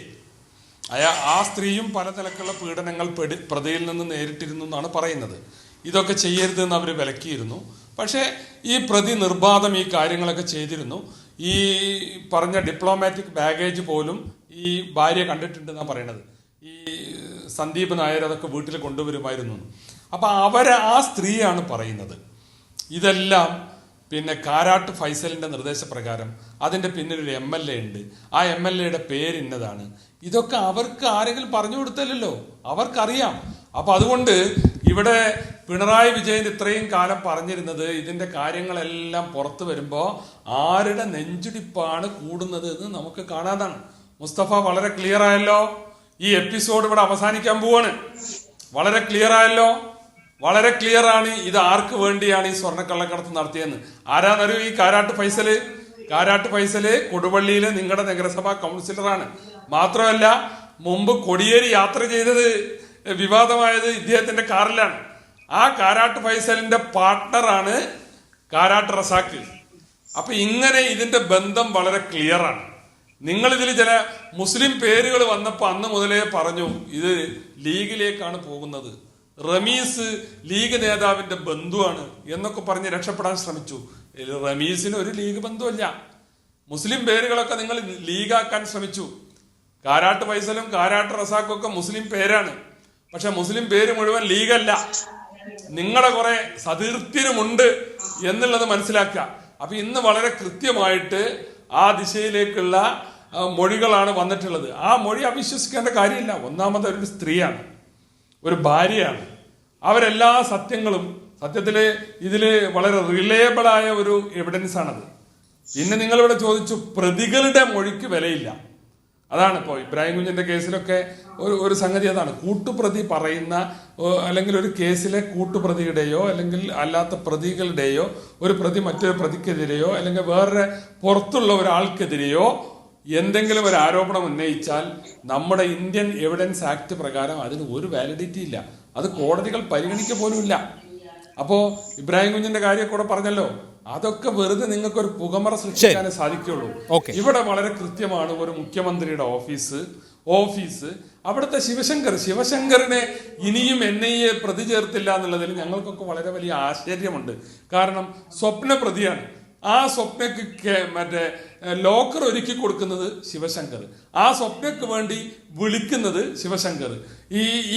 ആ സ്ത്രീയും പല നിലക്കുള്ള പീഡനങ്ങൾ പ്രതിയിൽ നിന്ന് നേരിട്ടിരുന്നു എന്നാണ് പറയുന്നത്. ഇതൊക്കെ ചെയ്യരുതെന്ന് അവർ വിലക്കിയിരുന്നു. പക്ഷേ ഈ പ്രതി നിർബാധം ഈ കാര്യങ്ങളൊക്കെ ചെയ്തിരുന്നു. ഈ പറഞ്ഞ ഡിപ്ലോമാറ്റിക് ബാഗേജ് പോലും ഈ ഭാര്യ കണ്ടിട്ടുണ്ടെന്നാണ് പറയണത്. ഈ സന്ദീപ് നായർ അതൊക്കെ വീട്ടിൽ കൊണ്ടുവരുമായിരുന്നു. അപ്പം ആ സ്ത്രീയാണ് പറയുന്നത് ഇതെല്ലാം പിന്നെ കാരാട്ട് ഫൈസലിൻ്റെ നിർദ്ദേശപ്രകാരം അതിൻ്റെ പിന്നിലൊരു MLA ഉണ്ട്, ആ MLA-യുടെ പേര് ഇന്നതാണ്. ഇതൊക്കെ അവർക്ക് ആരെങ്കിലും പറഞ്ഞു കൊടുത്തല്ലോ, അവർക്കറിയാം. അപ്പം അതുകൊണ്ട് ഇവിടെ പിണറായി വിജയൻ ഇത്രയും കാലം പറഞ്ഞിരുന്നത് ഇതിൻ്റെ കാര്യങ്ങളെല്ലാം പുറത്തു വരുമ്പോൾ ആരുടെ നെഞ്ചുടിപ്പാണ് കൂടുന്നത് എന്ന് നമുക്ക് കാണാതാണ്. മുസ്തഫ വളരെ ക്ലിയർ ആയല്ലോ. ഈ എപ്പിസോഡ് ഇവിടെ അവസാനിക്കാൻ പോവാണ്. വളരെ ക്ലിയർ ആയല്ലോ, വളരെ ക്ലിയർ ആണ്. ഇത് ആർക്ക് വേണ്ടിയാണ് ഈ സ്വർണ്ണക്കള്ളക്കടത്ത് നടത്തിയെന്ന്. ആരാന്നറിയോ? ഈ കാരാട്ട് ഫൈസല് കൊടുവള്ളിയിലെ നിങ്ങളുടെ നഗരസഭാ കൗൺസിലറാണ്. മാത്രമല്ല മുമ്പ് കൊടിയേരി യാത്ര ചെയ്തത് വിവാദമായത് ഇദ്ദേഹത്തിന്റെ കാറിലാണ്. ആ കാരാട്ട് ഫൈസലിന്റെ പാർട്ട്ണറാണ് കാരാട്ട് റസാഖ്. അപ്പൊ ഇങ്ങനെ ഇതിന്റെ ബന്ധം വളരെ ക്ലിയർ ആണ്. നിങ്ങൾ ഇതിൽ ചില മുസ്ലിം പേരുകൾ വന്നപ്പോൾ അന്ന് മുതലേ പറഞ്ഞു ഇത് ലീഗിലേക്കാണ് പോകുന്നത്, റമീസ് ലീഗ് നേതാവിന്റെ ബന്ധുവാണ് എന്നൊക്കെ പറഞ്ഞ് രക്ഷപ്പെടാൻ ശ്രമിച്ചു. റമീസിന് ഒരു ലീഗ് ബന്ധുവല്ല. മുസ്ലിം പേരുകളൊക്കെ നിങ്ങൾ ലീഗാക്കാൻ ശ്രമിച്ചു. കാരാട്ട് ഫൈസലും കാരാട്ട് റസാഖും ഒക്കെ മുസ്ലിം പേരാണ്. പക്ഷെ മുസ്ലിം പേര് മുഴുവൻ ലീഗല്ല. നിങ്ങളെ കുറെ സതീർത്ഥ്യനുമുണ്ട് എന്നുള്ളത് മനസ്സിലാക്കുക. അപ്പൊ ഇന്ന് വളരെ കൃത്യമായിട്ട് ആ ദിശയിലേക്കുള്ള മൊഴികളാണ് വന്നിട്ടുള്ളത്. ആ മൊഴി അവിശ്വസിക്കേണ്ട കാര്യമില്ല. ഒന്നാമത് ഒരു സ്ത്രീയാണ്, ഒരു ഭാര്യയാണ്. അവരെല്ലാ സത്യങ്ങളും സത്യത്തില് ഇതില് വളരെ റിലയബിളായ ഒരു എവിഡൻസ് ആണത്. പിന്നെ നിങ്ങളിവിടെ ചോദിച്ചു പ്രതികളുടെ മൊഴിക്ക് വിലയില്ല. അതാണ് ഇപ്പോൾ ഇബ്രാഹിം കുഞ്ഞിന്റെ കേസിലൊക്കെ ഒരു സംഗതി അതാണ്. കൂട്ടുപ്രതി പറയുന്ന അല്ലെങ്കിൽ ഒരു കേസിലെ കൂട്ടുപ്രതിയുടെയോ അല്ലെങ്കിൽ അല്ലാത്ത പ്രതികളുടെയോ ഒരു പ്രതി മറ്റൊരു പ്രതിക്കെതിരെയോ അല്ലെങ്കിൽ വേറെ പുറത്തുള്ള ഒരാൾക്കെതിരെയോ എന്തെങ്കിലും ഒരു ആരോപണം ഉന്നയിച്ചാൽ നമ്മുടെ ഇന്ത്യൻ എവിഡൻസ് ആക്ട് പ്രകാരം അതിന് ഒരു വാലിഡിറ്റി ഇല്ല. അത് കോടതികൾ പരിഗണിക്കുക പോലും ഇല്ല. അപ്പോൾ ഇബ്രാഹിം കുഞ്ഞിന്റെ കാര്യം കൂടെ പറഞ്ഞല്ലോ, അതൊക്കെ വെറുതെ നിങ്ങൾക്കൊരു പുകമറ സൃഷ്ടിക്കാനേ സാധിക്കുള്ളൂ. ഓക്കെ. ഇവിടെ വളരെ കൃത്യമാണ് ഒരു മുഖ്യമന്ത്രിയുടെ ഓഫീസ് അവിടുത്തെ ശിവശങ്കറിനെ ഇനിയും NIA പ്രതി ചേർത്തില്ല എന്നുള്ളതിൽ ഞങ്ങൾക്കൊക്കെ വളരെ വലിയ ആശ്ചര്യമുണ്ട്. കാരണം സ്വപ്ന പ്രതിയാണ്. ആ സ്വപ്നക്ക് മറ്റേ ലോക്കർ ഒരുക്കി കൊടുക്കുന്നത് ശിവശങ്കർ, ആ സ്വപ്നക്ക് വേണ്ടി വിളിക്കുന്നത് ശിവശങ്കർ,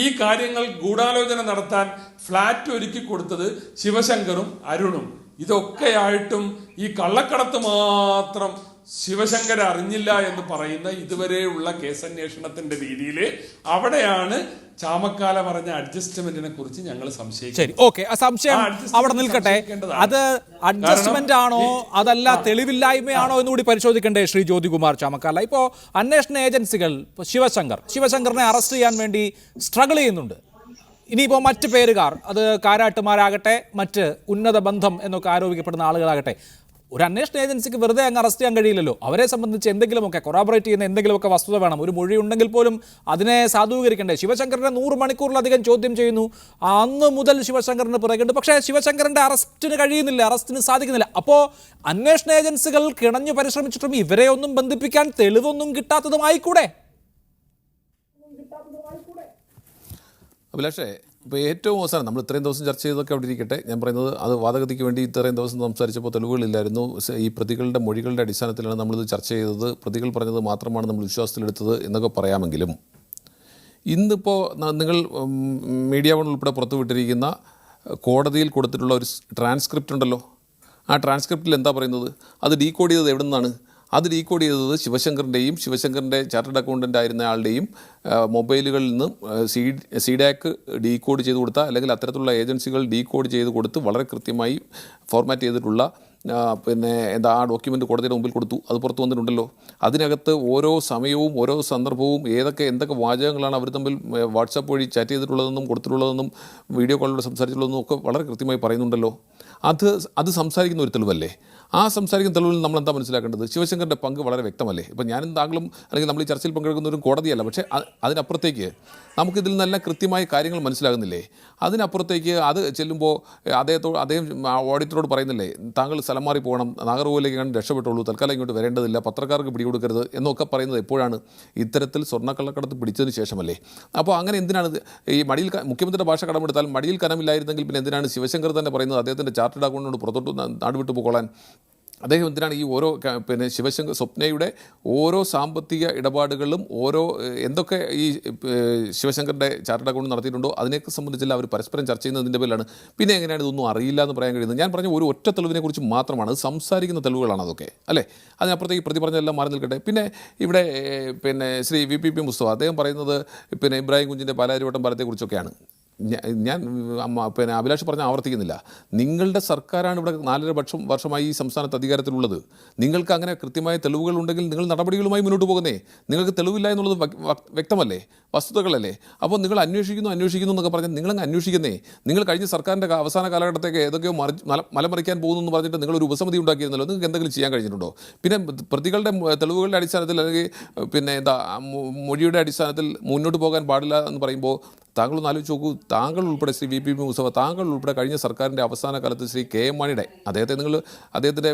ഈ കാര്യങ്ങൾ ഗൂഢാലോചന നടത്താൻ ഫ്ലാറ്റ് ഒരുക്കി കൊടുത്തത് ശിവശങ്കറും അരുണും. ഇതൊക്കെയായിട്ടും ഈ കള്ളക്കടത്ത് മാത്രം ശിവശങ്കർ അറിഞ്ഞില്ല എന്ന് പറയുന്ന ഇതുവരെയുള്ള കേസന്വേഷണത്തിന്റെ രീതിയിൽ അവിടെയാണ് ചാമക്കാല പറഞ്ഞ അഡ്ജസ്റ്റ്മെന്റിനെ കുറിച്ച് ഞങ്ങൾ സംശയിക്കും. ശരി, ഓക്കെ, ആ സംശയം അവിടെ നിൽക്കട്ടെ. അത് അഡ്ജസ്റ്റ്മെന്റ് ആണോ അതല്ല തെളിവില്ലായ്മയാണോ എന്നുകൂടി പരിശോധിക്കണ്ടേ ശ്രീ ജ്യോതികുമാർ ചാമക്കാല? ഇപ്പോൾ അന്വേഷണ ഏജൻസികൾ ശിവശങ്കറിനെ അറസ്റ്റ് ചെയ്യാൻ വേണ്ടി സ്ട്രഗിൾ ചെയ്യുന്നുണ്ട്. ഇനിയിപ്പോൾ മറ്റ് പേരുകാർ, അത് കാരാട്ടുമാരാകട്ടെ, മറ്റ് ഉന്നത ബന്ധം എന്നൊക്കെ ആരോപിക്കപ്പെടുന്ന ആളുകളാകട്ടെ, ഒരു അന്വേഷണ ഏജൻസിക്ക് വെറുതെ അങ്ങ് അറസ്റ്റ് ചെയ്യാൻ കഴിയില്ലല്ലോ. അവരെ സംബന്ധിച്ച് എന്തെങ്കിലുമൊക്കെ കൊറാബറേറ്റ് ചെയ്യുന്ന എന്തെങ്കിലുമൊക്കെ വസ്തുത വേണം. ഒരു മൊഴി ഉണ്ടെങ്കിൽ പോലും അതിനെ സാധൂകരിക്കണ്ടേ? ശിവശങ്കറിനെ 100 മണിക്കൂറിലധികം ചോദ്യം ചെയ്യുന്നു. അന്ന് മുതൽ ശിവശങ്കറിന് പിറകുണ്ട്. പക്ഷേ ശിവശങ്കറിന്റെ അറസ്റ്റിന് കഴിയുന്നില്ല, അറസ്റ്റിന് സാധിക്കുന്നില്ല. അപ്പോൾ അന്വേഷണ ഏജൻസികൾ കിണഞ്ഞു പരിശ്രമിച്ചിട്ടും ഇവരെ ഒന്നും ബന്ധിപ്പിക്കാൻ തെളിവൊന്നും കിട്ടാത്തതുമായിക്കൂടെ? അഭിലാഷേ, ഇപ്പോൾ ഏറ്റവും അവസാനം നമ്മൾ ഇത്രയും ദിവസം ചർച്ച ചെയ്തൊക്കെ അവിടെ ഇരിക്കട്ടെ, ഞാൻ പറയുന്നത് അത് വാദഗതിക്ക് വേണ്ടി ഇത്രയും ദിവസം സംസാരിച്ചപ്പോൾ തെളിവുകളില്ലായിരുന്നു. ഈ പ്രതികളുടെ മൊഴികളുടെ അടിസ്ഥാനത്തിലാണ് നമ്മളിത് ചർച്ച ചെയ്തത്. പ്രതികൾ പറഞ്ഞത് മാത്രമാണ് നമ്മൾ വിശ്വാസത്തിലെടുത്തത് എന്നൊക്കെ പറയാമെങ്കിലും ഇന്നിപ്പോൾ നിങ്ങൾ മീഡിയ വൺ ഉൾപ്പെടെ പുറത്തുവിട്ടിരിക്കുന്ന കോടതിയിൽ കൊടുത്തിട്ടുള്ള ഒരു ട്രാൻസ്ക്രിപ്റ്റ് ഉണ്ടല്ലോ, ആ ട്രാൻസ്ക്രിപ്റ്റിൽ എന്താ പറയുന്നത്? അത് ഡീകോഡ് ചെയ്തത് എവിടെ നിന്നാണ്? അത് ഡീകോഡ് ചെയ്തത് ശിവശങ്കറിൻ്റെ ചാർട്ടേഡ് അക്കൗണ്ടൻ്റ് ആയിരുന്ന ആളുടെയും മൊബൈലുകളിൽ നിന്നും സീഡാക്ക് ഡീകോഡ് ചെയ്ത് കൊടുത്ത, അല്ലെങ്കിൽ അത്തരത്തിലുള്ള ഏജൻസികൾ ഡീകോഡ് ചെയ്ത് കൊടുത്ത് വളരെ കൃത്യമായി ഫോർമാറ്റ് ചെയ്തിട്ടുള്ള ആ ഡോക്യുമെൻ്റ് കോടതിയുടെ മുമ്പിൽ കൊടുത്തു. അത് പുറത്തു വന്നിട്ടുണ്ടല്ലോ. അതിനകത്ത് ഓരോ സമയവും ഓരോ സന്ദർഭവും എന്തൊക്കെ വാചകങ്ങളാണ് അവർ തമ്മിൽ വാട്സാപ്പ് വഴി ചാറ്റ് ചെയ്തിട്ടുള്ളതെന്നും കൊടുത്തിട്ടുള്ളതെന്നും വീഡിയോ കോളിലൂടെ സംസാരിച്ചിട്ടുള്ളതെന്നും ഒക്കെ വളരെ കൃത്യമായി പറയുന്നുണ്ടല്ലോ. അത് സംസാരിക്കുന്ന ഒരു തെളിവല്ലേ? ആ സംസാരിക്കുന്ന തെളിവിൽ നമ്മൾ എന്താ മനസ്സിലാക്കേണ്ടത്? ശിവശങ്കറിൻ്റെ പങ്ക് വളരെ വ്യക്തമല്ലേ? ഇപ്പം ഞാനും താങ്കളും അല്ലെങ്കിൽ നമ്മൾ ഈ ചർച്ചയിൽ പങ്കെടുക്കുന്നവരും കോടതിയല്ല, പക്ഷേ അതിനപ്പുറത്തേക്ക് നമുക്കിതിൽ നിന്നെല്ലാം കൃത്യമായ കാര്യങ്ങൾ മനസ്സിലാകുന്നില്ലേ? അതിനപ്പുറത്തേക്ക് അത് ചെല്ലുമ്പോൾ അദ്ദേഹം ഓഡിറ്ററോട് പറയുന്നില്ലേ, താങ്കൾ സ്ഥലം മാറി പോകണം, നാഗർകോവിലേക്ക് കണ്ട് രക്ഷപ്പെട്ടുള്ളൂ, തൽക്കാലം ഇങ്ങോട്ട് വരേണ്ടതില്ല, പത്രക്കാർക്ക് പിടികൊടുക്കരുത് എന്നൊക്കെ പറയുന്നത് എപ്പോഴാണ്? ഇത്തരത്തിൽ സ്വർണ്ണക്കള്ളക്കടത്ത് പിടിച്ചതിന് ശേഷമല്ലേ? അപ്പോൾ അങ്ങനെ എന്തിനാണ് ഈ മടിയിൽ മുഖ്യമന്ത്രിയുടെ ഭാഷ കടമെടുത്താൽ മടിയിൽ കനമില്ലായിരുന്നെങ്കിൽ പിന്നെ എന്തിനാണ് ശിവശങ്കർ തന്നെ പറയുന്നത് അദ്ദേഹത്തിൻ്റെ ചാർട്ടേഡ് അക്കൗണ്ടിനോട് പുറത്തോട്ട് നാടുവിട്ട് പോകോളാൻ? അദ്ദേഹം എന്തിനാണ് ഈ ഓരോ സ്വപ്നയുടെ ഓരോ സാമ്പത്തിക ഇടപാടുകളും എന്തൊക്കെ ഈ ശിവശങ്കറിൻ്റെ ചാർട്ടേഡ് അക്കൗണ്ട് നടത്തിയിട്ടുണ്ടോ അതിനെയൊക്കെ സംബന്ധിച്ചല്ല അവർ പരസ്പരം ചർച്ച ചെയ്യുന്നതിൻ്റെ പേരിലാണ്. പിന്നെ എങ്ങനെയാണ് ഇതൊന്നും അറിയില്ല എന്ന് പറയാൻ കഴിയുന്നത്? ഞാൻ പറഞ്ഞ ഒരു ഒറ്റ തെളിവിനെക്കുറിച്ച് മാത്രമാണ്, അത് സംസാരിക്കുന്ന തെളിവുകളാണ് അതൊക്കെ, അല്ലേ? അതിനപ്പുറത്തേക്ക് പ്രതി പറഞ്ഞതെല്ലാം മാറി നിൽക്കട്ടെ. പിന്നെ ഇവിടെ ശ്രീ VPP മുസ്തഫ അദ്ദേഹം പറയുന്നത് ഇബ്രാഹിം കുഞ്ഞിൻ്റെ പാലാരിവട്ടം പാലത്തെക്കുറിച്ചൊക്കെയാണ്. ഞാൻ അഭിലാഷ് പറഞ്ഞ ആവർത്തിക്കുന്നില്ല. നിങ്ങളുടെ സർക്കാരാണ് ഇവിടെ 4.5 വർഷമായി ഈ സംസ്ഥാനത്ത് അധികാരത്തിലുള്ളത്. നിങ്ങൾക്ക് അങ്ങനെ കൃത്യമായ തെളിവുകൾ ഉണ്ടെങ്കിൽ നിങ്ങൾ നടപടികളുമായി മുന്നോട്ട് പോകുന്നേ. നിങ്ങൾക്ക് തെളിവില്ല എന്നുള്ളത് വ്യക്തമല്ലേ, വസ്തുതകളല്ലേ? അപ്പോൾ നിങ്ങൾ അന്വേഷിക്കുന്നു എന്നൊക്കെ പറഞ്ഞാൽ നിങ്ങളങ്ങ് അന്വേഷിക്കുന്നേ. നിങ്ങൾ കഴിഞ്ഞ സർക്കാരിൻ്റെ അവസാന കാലഘട്ടത്തേക്ക് ഏതൊക്കെയോ മലമറിക്കാൻ പോകുന്നു എന്ന് പറഞ്ഞിട്ട് നിങ്ങളൊരു ഉപസമിതി ഉണ്ടാക്കിയിരുന്നല്ലോ. നിങ്ങൾക്ക് എന്തെങ്കിലും ചെയ്യാൻ കഴിഞ്ഞിട്ടുണ്ടോ? പിന്നെ പ്രതികളുടെ തെളിവുകളുടെ അടിസ്ഥാനത്തിൽ അല്ലെങ്കിൽ മൊഴിയുടെ അടിസ്ഥാനത്തിൽ മുന്നോട്ട് പോകാൻ പാടില്ല എന്ന് പറയുമ്പോൾ താങ്കളൊന്ന് ആലോചിച്ച് നോക്കൂ. താങ്കൾ ഉൾപ്പെടെ ശ്രീ VPP മുസ്തഫ, താങ്കൾ ഉൾപ്പെടെ കഴിഞ്ഞ സർക്കാരിൻ്റെ അവസാന കാലത്ത് ശ്രീ KM മാണിയുടെ അദ്ദേഹത്തിൻ്റെ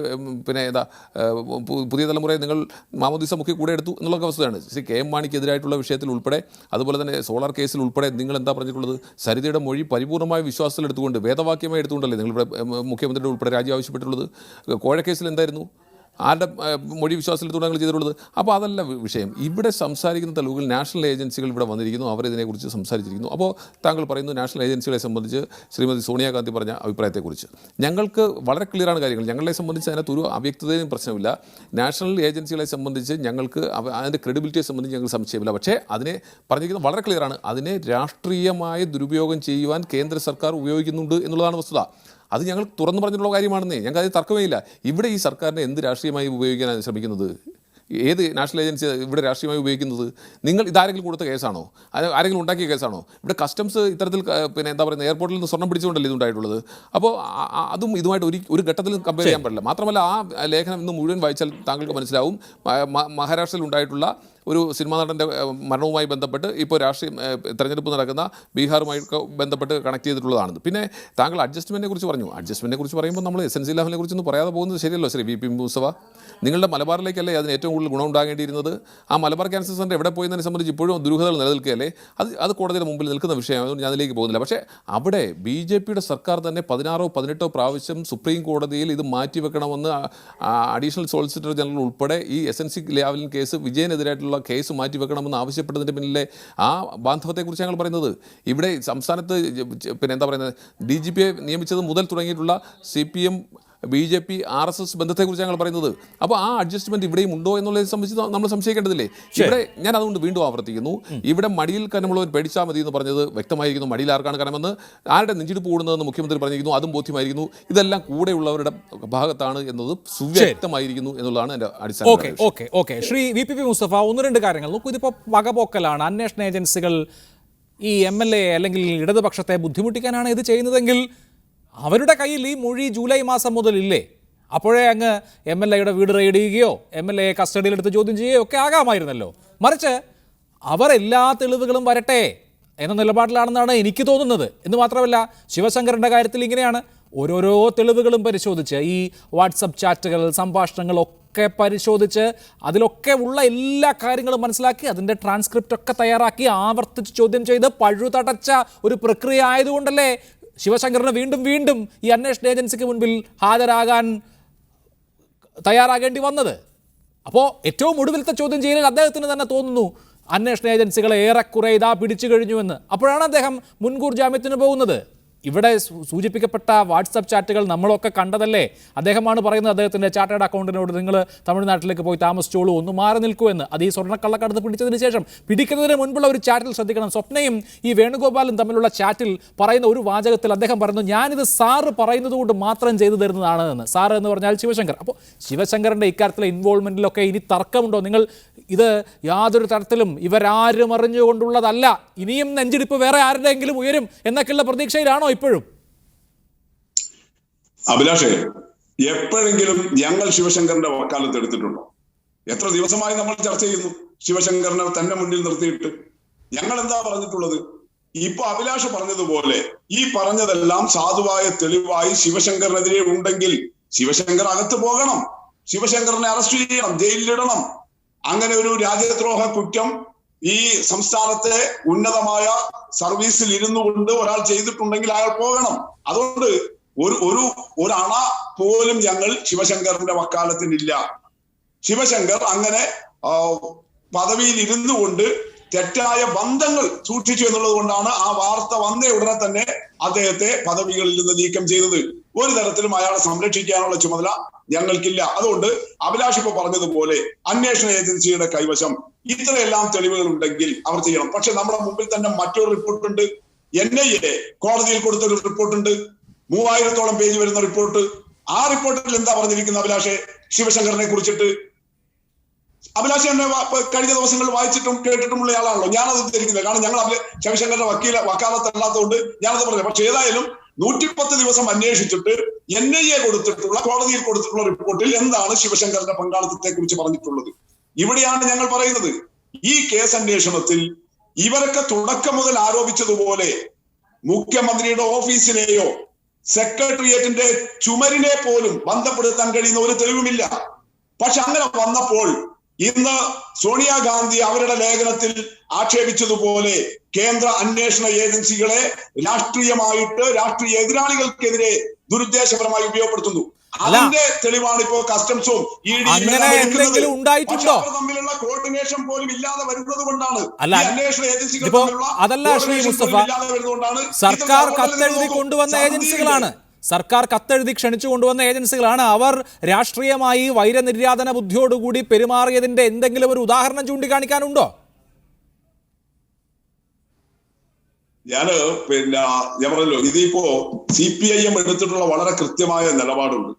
പുതിയ തലമുറയെ നിങ്ങൾ മാമോദിസ മുഖ്യ കൂടെ എടുത്തു എന്നുള്ള വസ്തുതയാണ്. ശ്രീ KM മാണിക്കെതിരായിട്ടുള്ള വിഷയത്തിൽ ഉൾപ്പെടെ, അതുപോലെ തന്നെ സോളാർ കേസിൽ ഉൾപ്പെടെ നിങ്ങൾ എന്താ പറഞ്ഞിട്ടുള്ളത്? സരിതയുടെ മൊഴി പരിപൂർണ്ണമായ വിശ്വാസത്തിൽ എടുത്തുകൊണ്ട് വേദവാക്യമായി എടുത്തുകൊണ്ടല്ലേ നിങ്ങളിവിടെ മുഖ്യമന്ത്രിയുടെ ഉൾപ്പെടെ രാജി ആവശ്യപ്പെട്ടിട്ടുള്ളത്? കോഴക്കേസിൽ എന്തായിരുന്നു? ആരുടെ മൊഴി വിശ്വാസത്തിലൂടെ ഞങ്ങൾ ചെയ്തിട്ടുള്ളത്? അപ്പോൾ അതല്ല വിഷയം. ഇവിടെ സംസാരിക്കുന്ന തെളിവുകൾ നാഷണൽ ഏജൻസികൾ ഇവിടെ വന്നിരിക്കുന്നു, അവരിതിനെക്കുറിച്ച് സംസാരിച്ചിരിക്കുന്നു. അപ്പോൾ താങ്കൾ പറയുന്നു നാഷണൽ ഏജൻസികളെ സംബന്ധിച്ച് ശ്രീമതി സോണിയാഗാന്ധി പറഞ്ഞ അഭിപ്രായത്തെക്കുറിച്ച് ഞങ്ങൾക്ക് വളരെ ക്ലിയറാണ് കാര്യങ്ങൾ. ഞങ്ങളെ സംബന്ധിച്ച് അതിനകത്ത് ഒരു അവ്യക്തതയും പ്രശ്നമില്ല. നാഷണൽ ഏജൻസികളെ സംബന്ധിച്ച് ഞങ്ങൾക്ക് അതിൻ്റെ ക്രെഡിബിലിറ്റിയെ സംബന്ധിച്ച് ഞങ്ങൾക്ക് സംശയമില്ല. പക്ഷേ അതിനെ പറഞ്ഞിരിക്കുന്നത് വളരെ ക്ലിയറാണ്. അതിനെ രാഷ്ട്രീയമായ ദുരുപയോഗം ചെയ്യുവാൻ കേന്ദ്ര സർക്കാർ ഉപയോഗിക്കുന്നുണ്ട് എന്നുള്ളതാണ് വസ്തുത. അത് ഞങ്ങൾ തുറന്നു പറഞ്ഞിട്ടുള്ള കാര്യമാണെന്നേ, ഞങ്ങൾക്ക് അതിൽ തർക്കമേ ഇല്ല. ഇവിടെ ഈ സർക്കാരിനെ എന്ത് രാഷ്ട്രീയമായി ഉപയോഗിക്കാനാണ് ശ്രമിക്കുന്നത്? ഏത് നാഷണൽ ഏജൻസി ഇവിടെ രാഷ്ട്രീയമായി ഉപയോഗിക്കുന്നത്? നിങ്ങൾ ഇതാരെങ്കിലും കൊടുത്ത കേസാണോ? ആരെങ്കിലും ഉണ്ടാക്കിയ കേസാണോ? ഇവിടെ കസ്റ്റംസ് ഇത്തരത്തിൽ എയർപോർട്ടിൽ നിന്ന് സ്വർണ്ണം പിടിച്ചുകൊണ്ടല്ലേ ഇതുണ്ടായിട്ടുള്ളത്? അപ്പോൾ അതും ഇതുമായിട്ട് ഒരു ഘട്ടത്തിലും കമ്പയർ ചെയ്യാൻ പാടില്ല. മാത്രമല്ല ആ ലേഖനം ഇന്ന് മുഴുവൻ വായിച്ചാൽ താങ്കൾക്ക് മനസ്സിലാവും മഹാരാഷ്ട്രയിൽ ഉണ്ടായിട്ടുള്ള ഒരു സിനിമാ നടൻ്റെ മരണവുമായി ബന്ധപ്പെട്ട് ഇപ്പോൾ തെരഞ്ഞെടുപ്പ് നടക്കുന്ന ബീഹാറുമായി ബന്ധപ്പെട്ട് കണക്ട് ചെയ്തിട്ടുള്ളതാണ്. പിന്നെ താങ്കൾ അഡ്ജസ്റ്റ്മെൻറ്റിനെ കുറിച്ച് പറഞ്ഞു. അഡ്ജസ്റ്റ്മെൻറ്റിനെ കുറിച്ച് പറയുമ്പോൾ നമ്മൾ എസൻസി ലെവലിനെ കുറിച്ചൊന്നും പറയാതെ പോകുന്നത് ശരിയല്ലോ ശ്രീ വി പി മുസ്തഫ. നിങ്ങളുടെ മലബാറിലേക്കല്ലേ അതിന് ഏറ്റവും കൂടുതൽ ഗുണം ഉണ്ടാകേണ്ടിയിരുന്നത്? ആ മലബാർ ക്യാൻസർ സെൻ്റർ എവിടെ പോയതിനെ സംബന്ധിച്ച് ഇപ്പോഴും ദുരൂഹതകൾ നിലനിൽക്കുകയല്ലേ? അത് കോടതിയുടെ മുമ്പിൽ നിൽക്കുന്ന വിഷയമാണ്. അതുകൊണ്ട് ഞാൻ അതിലേക്ക് പോകുന്നില്ല. പക്ഷേ അവിടെ BJPയുടെ സർക്കാർ തന്നെ 16 18 പ്രാവശ്യം സുപ്രീം കോടതിയിൽ ഇത് മാറ്റിവെക്കണമെന്ന് അഡീഷണൽ സോളിസിറ്റർ ജനറൽ ഉൾപ്പെടെ ഈ എസൻസി ലെവലിൻ കേസ് വിജയനെതിരായിട്ടുള്ള കേസ് മാറ്റിവെക്കണമെന്ന് ആവശ്യപ്പെട്ടതിൻ്റെ പിന്നിലെ ആ ബാന്ധവത്തെക്കുറിച്ച് ഞങ്ങൾ പറയുന്നത്. ഇവിടെ സംസ്ഥാനത്ത് പിന്നെ എന്താ പറയുന്നത്, DGP നിയമിച്ചത് മുതൽ തുടങ്ങിയിട്ടുള്ള CPM BJP RSS ബന്ധത്തെക്കുറിച്ച് ഞങ്ങൾ പറയുന്നത്. അപ്പോൾ ആ അഡ്ജസ്റ്റ്മെൻറ്റ് ഇവിടെയും ഉണ്ടോ എന്നുള്ളതിനെ സംബന്ധിച്ച് നമ്മൾ സംശയിക്കേണ്ടതില്ലേ? ഇവിടെ ഞാൻ അതുകൊണ്ട് വീണ്ടും ആവർത്തിക്കുന്നു, ഇവിടെ മടിയിൽ കനമുള്ളവൻ പേടിച്ചാൽ മതി എന്ന് പറഞ്ഞത് വ്യക്തമായിരിക്കുന്നു. മടിയിൽ ആർക്കാണ് കനമെന്ന്, ആരുടെ നെഞ്ചിടിപ്പ് കൂടുന്നതെന്ന് മുഖ്യമന്ത്രി പറഞ്ഞിരിക്കുന്നു, അതും ബോധ്യമായിരിക്കുന്നു. ഇതെല്ലാം കൂടെയുള്ളവരുടെ ഭാഗത്താണ് എന്നത് സുവ്യക്തമായിരിക്കുന്നു എന്നുള്ളതാണ് എൻ്റെ അടിസ്ഥാന. ഓക്കെ ശ്രീ VP മുസ്തഫ, 1-2 കാര്യങ്ങൾ നോക്കൂ. ഇതിപ്പോൾ വകപോക്കലാണ്. അന്വേഷണ ഏജൻസികൾ ഈ MLA അല്ലെങ്കിൽ ഇടതുപക്ഷത്തെ ബുദ്ധിമുട്ടിക്കാനാണ് ഇത് ചെയ്യുന്നതെങ്കിൽ അവരുടെ കയ്യിൽ ഈ മൊഴി ജൂലൈ മാസം മുതലില്ലേ? അപ്പോഴേ അങ്ങ് MLAയുടെ വീട് റെയ്ഡ് ചെയ്യുകയോ MLAയെ കസ്റ്റഡിയിലെടുത്ത് ചോദ്യം ചെയ്യുകയോ ഒക്കെ ആകാമായിരുന്നല്ലോ. മറിച്ച് അവർ എല്ലാ തെളിവുകളും വരട്ടെ എന്ന നിലപാടിലാണെന്നാണ് എനിക്ക് തോന്നുന്നത്. എന്ന് മാത്രമല്ല, ശിവശങ്കറിൻ്റെ കാര്യത്തിൽ ഇങ്ങനെയാണ്. ഓരോരോ തെളിവുകളും പരിശോധിച്ച്, ഈ വാട്സപ്പ് ചാറ്റുകൾ, സംഭാഷണങ്ങളൊക്കെ പരിശോധിച്ച് അതിലൊക്കെ ഉള്ള എല്ലാ കാര്യങ്ങളും മനസ്സിലാക്കി അതിൻ്റെ ട്രാൻസ്ക്രിപ്റ്റ് ഒക്കെ തയ്യാറാക്കി ആവർത്തിച്ച് ചോദ്യം ചെയ്ത് പഴുതടച്ച ഒരു പ്രക്രിയ ആയതുകൊണ്ടല്ലേ ശിവശങ്കറിന് വീണ്ടും വീണ്ടും ഈ അന്വേഷണ ഏജൻസിക്ക് മുൻപിൽ ഹാജരാകാൻ തയ്യാറാകേണ്ടി വന്നത്. അപ്പോൾ ഏറ്റവും ഒടുവിലത്തെ ചോദ്യം ചെയ്യലിൽ അദ്ദേഹത്തിന് തന്നെ തോന്നുന്നു അന്വേഷണ ഏജൻസികളെ ഏറെക്കുറെ ഇതാ പിടിച്ചു കഴിഞ്ഞുവെന്ന്. അപ്പോഴാണ് അദ്ദേഹം മുൻകൂർ ജാമ്യത്തിന് പോകുന്നത്. ഇവിടെ സൂചിപ്പിക്കപ്പെട്ട വാട്സപ്പ് ചാറ്റുകൾ നമ്മളൊക്കെ കണ്ടതല്ലേ? അദ്ദേഹമാണ് പറയുന്നത് അദ്ദേഹത്തിൻ്റെ ചാർട്ടേഡ് അക്കൗണ്ടിനോട് നിങ്ങൾ തമിഴ്നാട്ടിലേക്ക് പോയി താമസിച്ചോളൂ, ഒന്ന് മാറി നിൽക്കൂ എന്ന്. അത് ഈ സ്വർണ്ണക്കള്ളക്കടത്ത് പിടിച്ചതിന് ശേഷം, പിടിക്കുന്നതിന് മുൻപുള്ള ഒരു ചാറ്റിൽ ശ്രദ്ധിക്കണം. സ്വപ്നയും ഈ വേണുഗോപാലും തമ്മിലുള്ള ചാറ്റിൽ പറയുന്ന ഒരു വാചകത്തിൽ അദ്ദേഹം പറയുന്നു, ഞാനിത് സാറ് പറയുന്നത് കൊണ്ട് മാത്രം ചെയ്തു തരുന്നതാണ് എന്ന്. സാറ് എന്ന് പറഞ്ഞാൽ ശിവശങ്കർ. അപ്പോൾ ശിവശങ്കറിൻ്റെ ഇക്കാര്യത്തിലെ ഇൻവോൾവ്മെൻറ്റിലൊക്കെ ഇനി തർക്കമുണ്ടോ? നിങ്ങൾ ഇത് യാതൊരു തരത്തിലും ഇവരാരും അറിഞ്ഞുകൊണ്ടുള്ളതല്ല, ഇനിയും നെഞ്ചിടിപ്പ് വേറെ ആരുടെയെങ്കിലും ഉയരും എന്നൊക്കെയുള്ള പ്രതീക്ഷയിലാണോ ഇപ്പോഴും? അഭിലാഷേ, എപ്പോഴെങ്കിലും ഞങ്ങൾ ശിവശങ്കറിന്റെ വക്കാലത്ത് എടുത്തിട്ടുണ്ടോ? എത്ര ദിവസമായി നമ്മൾ ചർച്ച ചെയ്യുന്നു ശിവശങ്കറിനെ തന്നെ മുന്നിൽ നിർത്തിയിട്ട്. ഞങ്ങൾ എന്താ പറഞ്ഞിട്ടുള്ളത്? ഇപ്പൊ അഭിലാഷ് പറഞ്ഞതുപോലെ ഈ പറഞ്ഞതെല്ലാം സാധുവായ തെളിവായി ശിവശങ്കറിനെതിരെ ഉണ്ടെങ്കിൽ ശിവശങ്കർ അകത്ത് പോകണം, ശിവശങ്കറിനെ അറസ്റ്റ് ചെയ്യണം, ജയിലിലിടണം. അങ്ങനെ ഒരു രാജ്യദ്രോഹ കുറ്റം ഈ സംസ്ഥാനത്തെ ഉന്നതമായ സർവീസിൽ ഇരുന്നു കൊണ്ട് ഒരാൾ ചെയ്തിട്ടുണ്ടെങ്കിൽ അയാൾ പോകണം. അതുകൊണ്ട് ഒരു അണ പോലും ഞങ്ങൾ ശിവശങ്കറിന്റെ വക്കാലത്തിനില്ല. ശിവശങ്കർ അങ്ങനെ പദവിയിൽ ഇരുന്നു കൊണ്ട് തെറ്റായ ബന്ധങ്ങൾ സൂക്ഷിച്ചു എന്നുള്ളത് കൊണ്ടാണ് ആ വാർത്ത വന്ന ഉടനെ തന്നെ അദ്ദേഹത്തെ പദവികളിൽ നിന്ന് നീക്കം ചെയ്തത്. ഒരു തരത്തിലും അയാളെ സംരക്ഷിക്കാനുള്ള ചുമതല ഞങ്ങൾക്കില്ല. അതുകൊണ്ട് അഭിലാഷ് ഇപ്പൊ പറഞ്ഞതുപോലെ അന്വേഷണ ഏജൻസിയുടെ കൈവശം ഇത്രയെല്ലാം തെളിവുകൾ ഉണ്ടെങ്കിൽ അവർ ചെയ്യണം. പക്ഷെ നമ്മുടെ മുമ്പിൽ തന്നെ മറ്റൊരു റിപ്പോർട്ടുണ്ട്, NIA കോടതിയിൽ കൊടുത്തൊരു റിപ്പോർട്ടുണ്ട്, 3000-ഓളം പേജ് വരുന്ന റിപ്പോർട്ട്. ആ റിപ്പോർട്ടിൽ എന്താ പറഞ്ഞിരിക്കുന്നത് അഭിലാഷെ ശിവശങ്കറിനെ കുറിച്ചിട്ട്? അഭിലാഷ് എന്നെ കഴിഞ്ഞ ദിവസങ്ങളിൽ വായിച്ചിട്ടും കേട്ടിട്ടുമുള്ള ആളാണല്ലോ. ഞാനത് ധരിക്കുന്നത്, കാരണം ഞങ്ങൾ ശിവശങ്കറിന്റെ വക്കാലത്തല്ലാത്തതുകൊണ്ട് ഞാനത് പറഞ്ഞത്. പക്ഷെ ഏതായാലും 110 ദിവസം അന്വേഷിച്ചിട്ട് NIA കൊടുത്തിട്ടുള്ള, കോടതിയിൽ കൊടുത്തിട്ടുള്ള റിപ്പോർട്ടിൽ എന്താണ് ശിവശങ്കറിന്റെ പങ്കാളിത്തത്തെ കുറിച്ച് പറഞ്ഞിട്ടുള്ളത്? ഇവിടെയാണ് ഞങ്ങൾ പറയുന്നത്, ഈ കേസ് അന്വേഷണത്തിൽ ഇവരൊക്കെ തുടക്കം മുതൽ ആരോപിച്ചതുപോലെ മുഖ്യമന്ത്രിയുടെ ഓഫീസിനെയോ സെക്രട്ടേറിയറ്റിന്റെ ചുമരിനെ പോലും ബന്ധപ്പെടുത്താൻ കഴിയുന്ന ഒരു തെളിവുമില്ല. പക്ഷെ അങ്ങനെ വന്നപ്പോൾ ഇന്ന് സോണിയാഗാന്ധി അവരുടെ ലേഖനത്തിൽ ആക്ഷേപിച്ചതുപോലെ കേന്ദ്ര അന്വേഷണ ഏജൻസികളെ രാഷ്ട്രീയമായിട്ട് രാഷ്ട്രീയ എതിരാളികൾക്കെതിരെ ദുരുദ്ദേശപരമായി ഉപയോഗപ്പെടുത്തുന്നു. അതിന്റെ തെളിവാണ് ഇപ്പോ കസ്റ്റംസും തമ്മിലുള്ള കോർഡിനേഷൻ പോലും ഇല്ലാതെ വരുന്നത് കൊണ്ടാണ്, അന്വേഷണ ഏജൻസികൾ ഇല്ലാതെ വരുന്നതുകൊണ്ടാണ്. സർക്കാർ കത്തെഴുതി കൊണ്ടുവന്ന ഏജൻസികളാണ്, സർക്കാർ കത്തെഴുതി ക്ഷണിച്ചു കൊണ്ടുവന്ന ഏജൻസികളാണ്. അവർ രാഷ്ട്രീയമായി വൈരനിര്യാതന ബുദ്ധിയോടുകൂടി പെരുമാറിയതിന്റെ എന്തെങ്കിലും ഒരു ഉദാഹരണം ചൂണ്ടിക്കാണിക്കാനുണ്ടോ? ഞാൻ പറഞ്ഞല്ലോ, ഇതിപ്പോ CPIM എടുത്തിട്ടുള്ള വളരെ കൃത്യമായ നിലപാടുണ്ട്.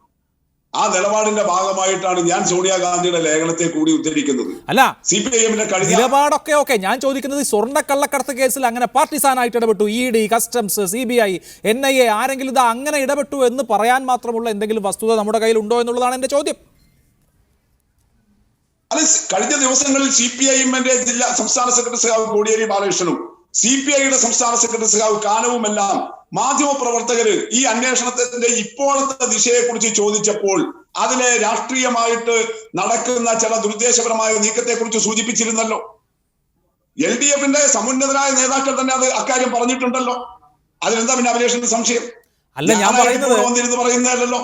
ആ നിലപാടിന്റെ ഭാഗമായിട്ടാണ് ഞാൻ സോണിയാഗാന്ധിയുടെ ലേഖനത്തെ കൂടി ഉദ്ധരിക്കുന്നത്. അല്ല, CPIMന്റെ നിലപാടൊക്കെ ഓക്കെ, ഞാൻ ചോദിക്കുന്നത് സ്വർണ്ണക്കള്ളക്കടത്ത് കേസിൽ അങ്ങനെ പാർട്ടിസാനായിട്ട് ഇടപെട്ടു, ED, കസ്റ്റംസ്, CBI, NIA ആരെങ്കിലും ഇത് അങ്ങനെ ഇടപെട്ടു എന്ന് പറയാൻ മാത്രമുള്ള എന്തെങ്കിലും വസ്തുത നമ്മുടെ കയ്യിൽ ഉണ്ടോ എന്നുള്ളതാണ് എന്റെ ചോദ്യം. അത് കഴിഞ്ഞ ദിവസങ്ങളിൽ CPI-ന്റെ സംസ്ഥാന സെക്രട്ടറി സഖാവ് കോടിയേരി ബാലകൃഷ്ണനും CPI-യുടെ സംസ്ഥാന സെക്രട്ടറി സഖാവ് കാനവുമെല്ലാം മാധ്യമപ്രവർത്തകര് ഈ അന്വേഷണത്തിന്റെ ഇപ്പോഴത്തെ ദിശയെക്കുറിച്ച് ചോദിച്ചപ്പോൾ അതിലെ രാഷ്ട്രീയമായിട്ട് നടക്കുന്ന ചില ദുരുദ്ദേശപരമായ നീക്കത്തെക്കുറിച്ച് സൂചിപ്പിച്ചിരുന്നല്ലോ. LDF-ന്റെ സമുന്നതരായ നേതാക്കൾ തന്നെ അത് അക്കാര്യം പറഞ്ഞിട്ടുണ്ടല്ലോ. അതിലെന്താ പിന്നെ അഭിലാഷിന്റെ സംശയം? അല്ല, ഞാൻ പറയുന്നതല്ലോ.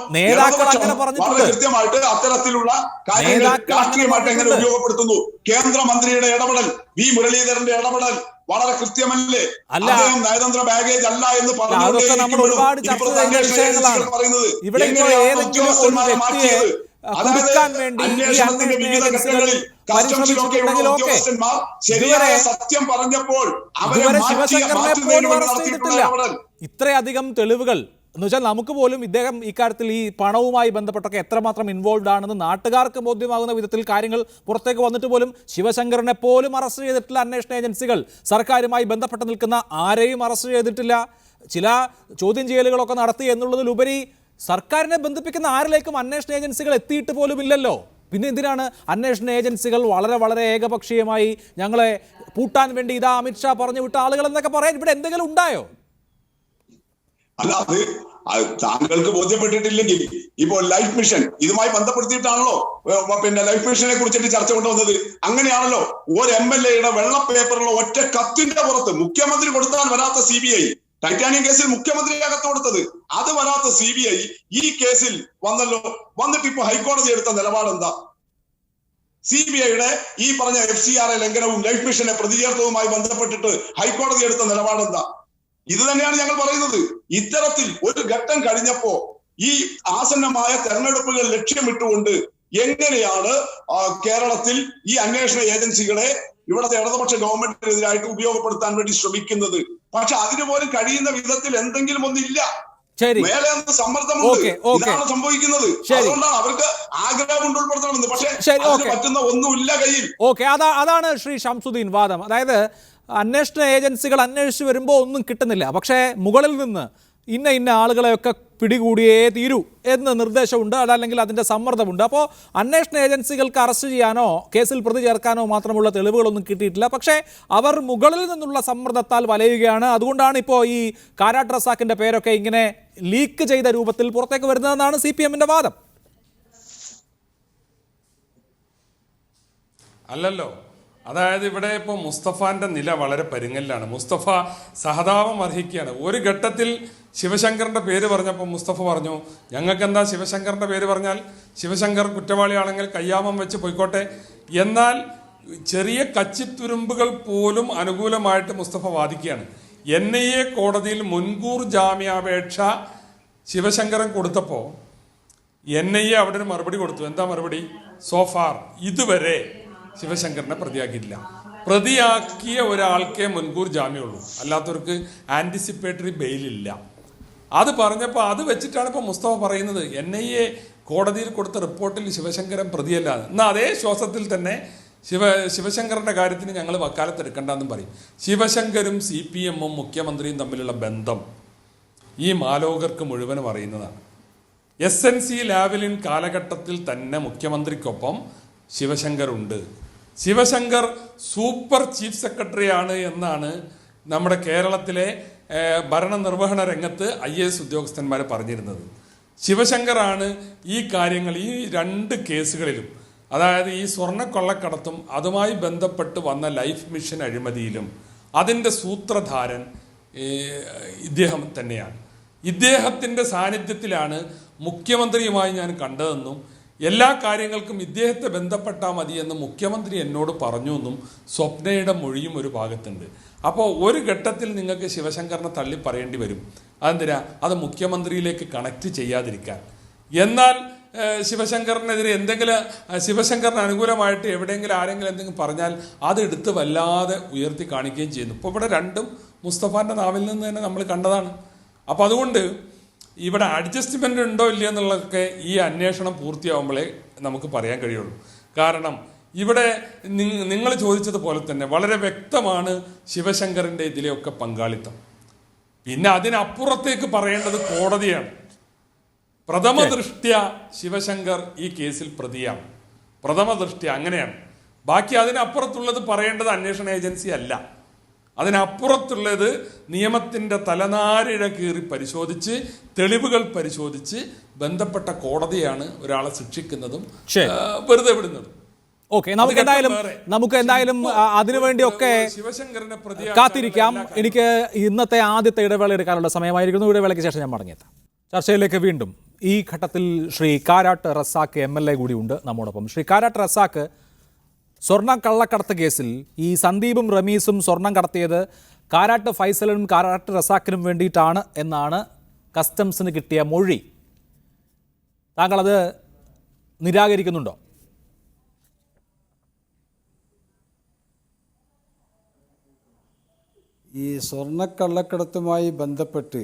വളരെ കൃത്യമായിട്ട് അത്തരത്തിലുള്ള കാര്യങ്ങൾ രാഷ്ട്രീയമായിട്ട് എങ്ങനെ ഉപയോഗപ്പെടുത്തുന്നു. കേന്ദ്രമന്ത്രിയുടെ ഇടപെടൽ, വി മുരളീധരന്റെ ഇടപെടൽ വളരെ കൃത്യമല്ലേ? അദ്ദേഹം നയതന്ത്ര ബാഗേജ് അല്ല എന്ന് പറയുന്നത് അന്വേഷണത്തിന്റെ വിവിധ ഘട്ടങ്ങളിൽ കസ്റ്റംസിലൊക്കെയുള്ള ഉദ്യോഗസ്ഥന്മാർ ശരിയായ സത്യം പറഞ്ഞപ്പോൾ ഇത്രയധികം തെളിവുകൾ എന്ന് വെച്ചാൽ നമുക്ക് പോലും ഇദ്ദേഹം ഇക്കാര്യത്തിൽ ഈ പണവുമായി ബന്ധപ്പെട്ടൊക്കെ എത്രമാത്രം ഇൻവോൾവ് ആണെന്ന് നാട്ടുകാർക്ക് ബോധ്യമാകുന്ന വിധത്തിൽ കാര്യങ്ങൾ പുറത്തേക്ക് വന്നിട്ട് പോലും ശിവശങ്കറിനെ പോലും അറസ്റ്റ് ചെയ്തിട്ടില്ല അന്വേഷണ ഏജൻസികൾ. സർക്കാരുമായി ബന്ധപ്പെട്ട് നിൽക്കുന്ന ആരെയും അറസ്റ്റ് ചെയ്തിട്ടില്ല. ചില ചോദ്യം ചെയ്യലുകളൊക്കെ നടത്തി എന്നുള്ളതിലുപരി സർക്കാരിനെ ബന്ധിപ്പിക്കുന്ന ആരിലേക്കും അന്വേഷണ ഏജൻസികൾ എത്തിയിട്ട് പോലും ഇല്ലല്ലോ. പിന്നെ എന്തിനാണ് അന്വേഷണ ഏജൻസികൾ വളരെ വളരെ ഏകപക്ഷീയമായി ഞങ്ങളെ പൂട്ടാൻ വേണ്ടി ഇതാ അമിത്ഷാ പറഞ്ഞു വിട്ട ആളുകൾ എന്നൊക്കെ പറയാൻ ഇവിടെ എന്തെങ്കിലും ഉണ്ടായോ? അല്ല, അത് താങ്കൾക്ക് ബോധ്യപ്പെട്ടിട്ടില്ലെങ്കിൽ ഇപ്പോൾ ലൈഫ് മിഷൻ ഇതുമായി ബന്ധപ്പെടുത്തിയിട്ടാണല്ലോ പിന്നെ ലൈഫ് മിഷനെ കുറിച്ചിട്ട് ചർച്ച കൊണ്ടുവന്നത്. അങ്ങനെയാണല്ലോ ഒരു MLA-യുടെ വെള്ള പേപ്പറിലുള്ള ഒറ്റ കത്തിന്റെ പുറത്ത് മുഖ്യമന്ത്രി കൊടുത്താൽ വരാത്ത CBI, ടൈറ്റാനിയം കേസിൽ മുഖ്യമന്ത്രി അകത്ത് കൊടുത്തത് അത് വരാത്ത CBI ഈ കേസിൽ വന്നല്ലോ. വന്നിട്ട് ഇപ്പൊ ഹൈക്കോടതി എടുത്ത നിലപാട് എന്താ? CBI-യുടെ ഈ പറഞ്ഞ FCRA ലംഘനവും ലൈഫ് മിഷനെ പ്രതിചേർത്തതുമായി ബന്ധപ്പെട്ടിട്ട് ഹൈക്കോടതി എടുത്ത നിലപാട് എന്താ? ഇത് തന്നെയാണ് ഞങ്ങൾ പറയുന്നത്. ഇത്തരത്തിൽ ഒരു ഘട്ടം കഴിഞ്ഞപ്പോ ഈ ആസന്നമായ തെരഞ്ഞെടുപ്പുകൾ ലക്ഷ്യമിട്ടുകൊണ്ട് എങ്ങനെയാണ് കേരളത്തിൽ ഈ അന്വേഷണ ഏജൻസികളെ ഇവിടുത്തെ ഇടതുപക്ഷ ഗവൺമെന്റിനെതിരായിട്ട് ഉപയോഗപ്പെടുത്താൻ വേണ്ടി ശ്രമിക്കുന്നത്? പക്ഷെ അതിന് പോലും കഴിയുന്ന വിധത്തിൽ എന്തെങ്കിലും ഒന്നില്ല. മേലെ സമ്മർദ്ദമുണ്ട്. ഇതാണ് സംഭവിക്കുന്നത്. അതുകൊണ്ടാണ് അവർക്ക് ആഗ്രഹം ഉൾപ്പെടുത്തണമെന്ന്. പക്ഷെ അതിന് പറ്റുന്ന ഒന്നുമില്ല കയ്യിൽ. അതാണ് ശ്രീ ഷംസുദ്ദീൻ വാദം. അതായത് അന്വേഷണ ഏജൻസികൾ അന്വേഷിച്ച് വരുമ്പോൾ ഒന്നും കിട്ടുന്നില്ല, പക്ഷേ മുകളിൽ നിന്ന് ഇന്ന ആളുകളെയൊക്കെ പിടികൂടിയേ തീരൂ എന്ന് നിർദ്ദേശമുണ്ട്, അതല്ലെങ്കിൽ അതിൻ്റെ സമ്മർദ്ദമുണ്ട്. അപ്പോൾ അന്വേഷണ ഏജൻസികൾക്ക് അറസ്റ്റ് ചെയ്യാനോ കേസിൽ പ്രതി ചേർക്കാനോ മാത്രമുള്ള തെളിവുകളൊന്നും കിട്ടിയിട്ടില്ല. പക്ഷേ അവർ മുകളിൽ നിന്നുള്ള സമ്മർദ്ദത്താൽ വലയുകയാണ്. അതുകൊണ്ടാണ് ഇപ്പോൾ ഈ കാരാട്ട് റസാഖിൻ്റെ പേരൊക്കെ ഇങ്ങനെ ലീക്ക് ചെയ്ത രൂപത്തിൽ പുറത്തേക്ക് വരുന്നതെന്നാണ് CPM-ന്റെ വാദം. അല്ലല്ലോ, അതായത് ഇവിടെ ഇപ്പോൾ മുസ്തഫാന്റെ നില വളരെ പരുങ്ങലിലാണ്. മുസ്തഫ സഹതാപം അർഹിക്കുകയാണ്. ഒരു ഘട്ടത്തിൽ ശിവശങ്കറിന്റെ പേര് പറഞ്ഞപ്പോൾ മുസ്തഫ പറഞ്ഞു, ഞങ്ങൾക്ക് എന്താ ശിവശങ്കറിന്റെ പേര് പറഞ്ഞാൽ, ശിവശങ്കർ കുറ്റവാളിയാണെങ്കിൽ കയ്യാമം വെച്ച് പോയിക്കോട്ടെ. എന്നാൽ ചെറിയ കച്ചിത്തുരുമ്പുകൾ പോലും അനുകൂലമായിട്ട് മുസ്തഫ വാദിക്കുകയാണ്. NIA കോടതിയിൽ മുൻകൂർ ജാമ്യാപേക്ഷ ശിവശങ്കരൻ കൊടുത്തപ്പോൾ NIA അവിടെ ഒരു മറുപടി കൊടുത്തു. എന്താ മറുപടി? സോഫാർ ഇതുവരെ ശിവശങ്കറിനെ പ്രതിയാക്കിയിട്ടില്ല. പ്രതിയാക്കിയ ഒരാൾക്കേ മുൻകൂർ ജാമ്യമുള്ളൂ, അല്ലാത്തവർക്ക് ആന്റിസിപ്പേറ്ററി ബെയിലില്ല. അത് പറഞ്ഞപ്പോൾ അത് വെച്ചിട്ടാണ് ഇപ്പോൾ മുസ്തഫ പറയുന്നത് NIA കോടതിയിൽ കൊടുത്ത റിപ്പോർട്ടിൽ ശിവശങ്കരൻ പ്രതിയല്ല. എന്നാൽ അതേ ശ്വാസത്തിൽ തന്നെ ശിവശങ്കറിന്റെ കാര്യത്തിന് ഞങ്ങൾ വക്കാലത്തെടുക്കണ്ടെന്നും പറയും. ശിവശങ്കരും CPM-ഉം മുഖ്യമന്ത്രിയും തമ്മിലുള്ള ബന്ധം ഈ മാലോകർക്ക് മുഴുവനും അറിയുന്നതാണ്. SNC ലാവലിൻ കാലഘട്ടത്തിൽ തന്നെ മുഖ്യമന്ത്രിക്കൊപ്പം ശിവശങ്കർ ഉണ്ട്. ശിവശങ്കർ സൂപ്പർ ചീഫ് സെക്രട്ടറിയാണ് എന്നാണ് നമ്മുടെ കേരളത്തിലെ ഭരണനിർവഹണ രംഗത്ത് IAS ഉദ്യോഗസ്ഥന്മാർ പറഞ്ഞിരുന്നത്. ശിവശങ്കറാണ് ഈ കാര്യങ്ങൾ ഈ 2 കേസുകളിലും, അതായത് ഈ സ്വർണ്ണക്കൊള്ളക്കടത്തും അതുമായി ബന്ധപ്പെട്ട് വന്ന ലൈഫ് മിഷൻ അഴിമതിയിലും അതിൻ്റെ സൂത്രധാരൻ ഇദ്ദേഹം തന്നെയാണ്. ഇദ്ദേഹത്തിൻ്റെ സാന്നിധ്യത്തിലാണ് മുഖ്യമന്ത്രിയുമായി ഞാൻ കണ്ടതെന്നും എല്ലാ കാര്യങ്ങൾക്കും ഇദ്ദേഹത്തെ ബന്ധപ്പെട്ടാൽ മതിയെന്ന് മുഖ്യമന്ത്രി എന്നോട് പറഞ്ഞു എന്നും സ്വപ്നയുടെ മൊഴിയും ഒരു ഭാഗത്തുണ്ട്. അപ്പോൾ ഒരു ഘട്ടത്തിൽ നിങ്ങൾക്ക് ശിവശങ്കറിനെ തള്ളി പറയേണ്ടി വരും. അതെന്തിനാ? അത് മുഖ്യമന്ത്രിയിലേക്ക് കണക്ട് ചെയ്യാതിരിക്കാൻ. എന്നാൽ ശിവശങ്കറിനെതിരെ എന്തെങ്കിലും, ശിവശങ്കറിന് അനുകൂലമായിട്ട് എവിടെയെങ്കിലും ആരെങ്കിലും എന്തെങ്കിലും പറഞ്ഞാൽ അതെടുത്ത് വല്ലാതെ ഉയർത്തി കാണിക്കുകയും ചെയ്യുന്നു. ഇപ്പോൾ ഇവിടെ രണ്ടും മുസ്തഫാൻ്റെ നാവിൽ നിന്ന് തന്നെ നമ്മൾ കണ്ടതാണ്. അപ്പോൾ അതുകൊണ്ട് ഇവിടെ അഡ്ജസ്റ്റ്മെൻ്റ് ഉണ്ടോ ഇല്ലയോ എന്നുള്ളതൊക്കെ ഈ അന്വേഷണം പൂർത്തിയാവുമ്പോഴേ നമുക്ക് പറയാൻ കഴിയുള്ളൂ. കാരണം ഇവിടെ നിങ്ങൾ ചോദിച്ചതുപോലെ തന്നെ വളരെ വ്യക്തമാണ് ശിവശങ്കറിൻ്റെ ഇതിലെയൊക്കെ പങ്കാളിത്തം. പിന്നെ അതിനപ്പുറത്തേക്ക് പറയേണ്ടത് കോടതിയാണ്. പ്രഥമ ദൃഷ്ട്യാ ശിവശങ്കർ ഈ കേസിൽ പ്രതിയാണ്. പ്രഥമ ദൃഷ്ടി അങ്ങനെയാണ്. ബാക്കി അതിനപ്പുറത്തുള്ളത് പറയേണ്ടത് അന്വേഷണ ഏജൻസി അല്ല. അതിനപ്പുറത്തുള്ളത് നിയമത്തിൻ്റെ തലനാരിഴ കീറി പരിശോധിച്ച് തെളിവുകൾ പരിശോധിച്ച് ബന്ധപ്പെട്ട കോടതിയാണ് ഒരാളെ ശിക്ഷിക്കുന്നതും വെറുതെ വിടുന്നതും. ഓക്കെ, നമുക്ക് എന്തായാലും അതിനുവേണ്ടിയൊക്കെ ശിവശങ്കരനെ കാത്തിരിക്കാം. എനിക്ക് ഇന്നത്തെ ആദ്യത്തെ ഇടവേള എടുക്കാനുള്ള സമയമായിരിക്കുന്നു. ഇടവേളയ്ക്ക് ശേഷം ഞാൻ മടങ്ങിയെത്താം. ചർച്ചയിലേക്ക് വീണ്ടും. ഈ ഘട്ടത്തിൽ ശ്രീ കാരാട്ട് റസാഖ് MLA കൂടി ഉണ്ട് നമ്മോടൊപ്പം. ശ്രീ കാരാട്ട് റസാഖ്, സ്വർണ്ണ കള്ളക്കടത്ത് കേസിൽ ഈ സന്ദീപും റമീസും സ്വർണം കടത്തിയത് കാരാട്ട് ഫൈസലിനും കാരാട്ട് റസാഖിനും വേണ്ടിയിട്ടാണ് എന്നാണ് കസ്റ്റംസിന് കിട്ടിയ മൊഴി. താങ്കളത് നിരാകരിക്കുന്നുണ്ടോ? ഈ സ്വർണ്ണക്കള്ളക്കടത്തുമായി ബന്ധപ്പെട്ട്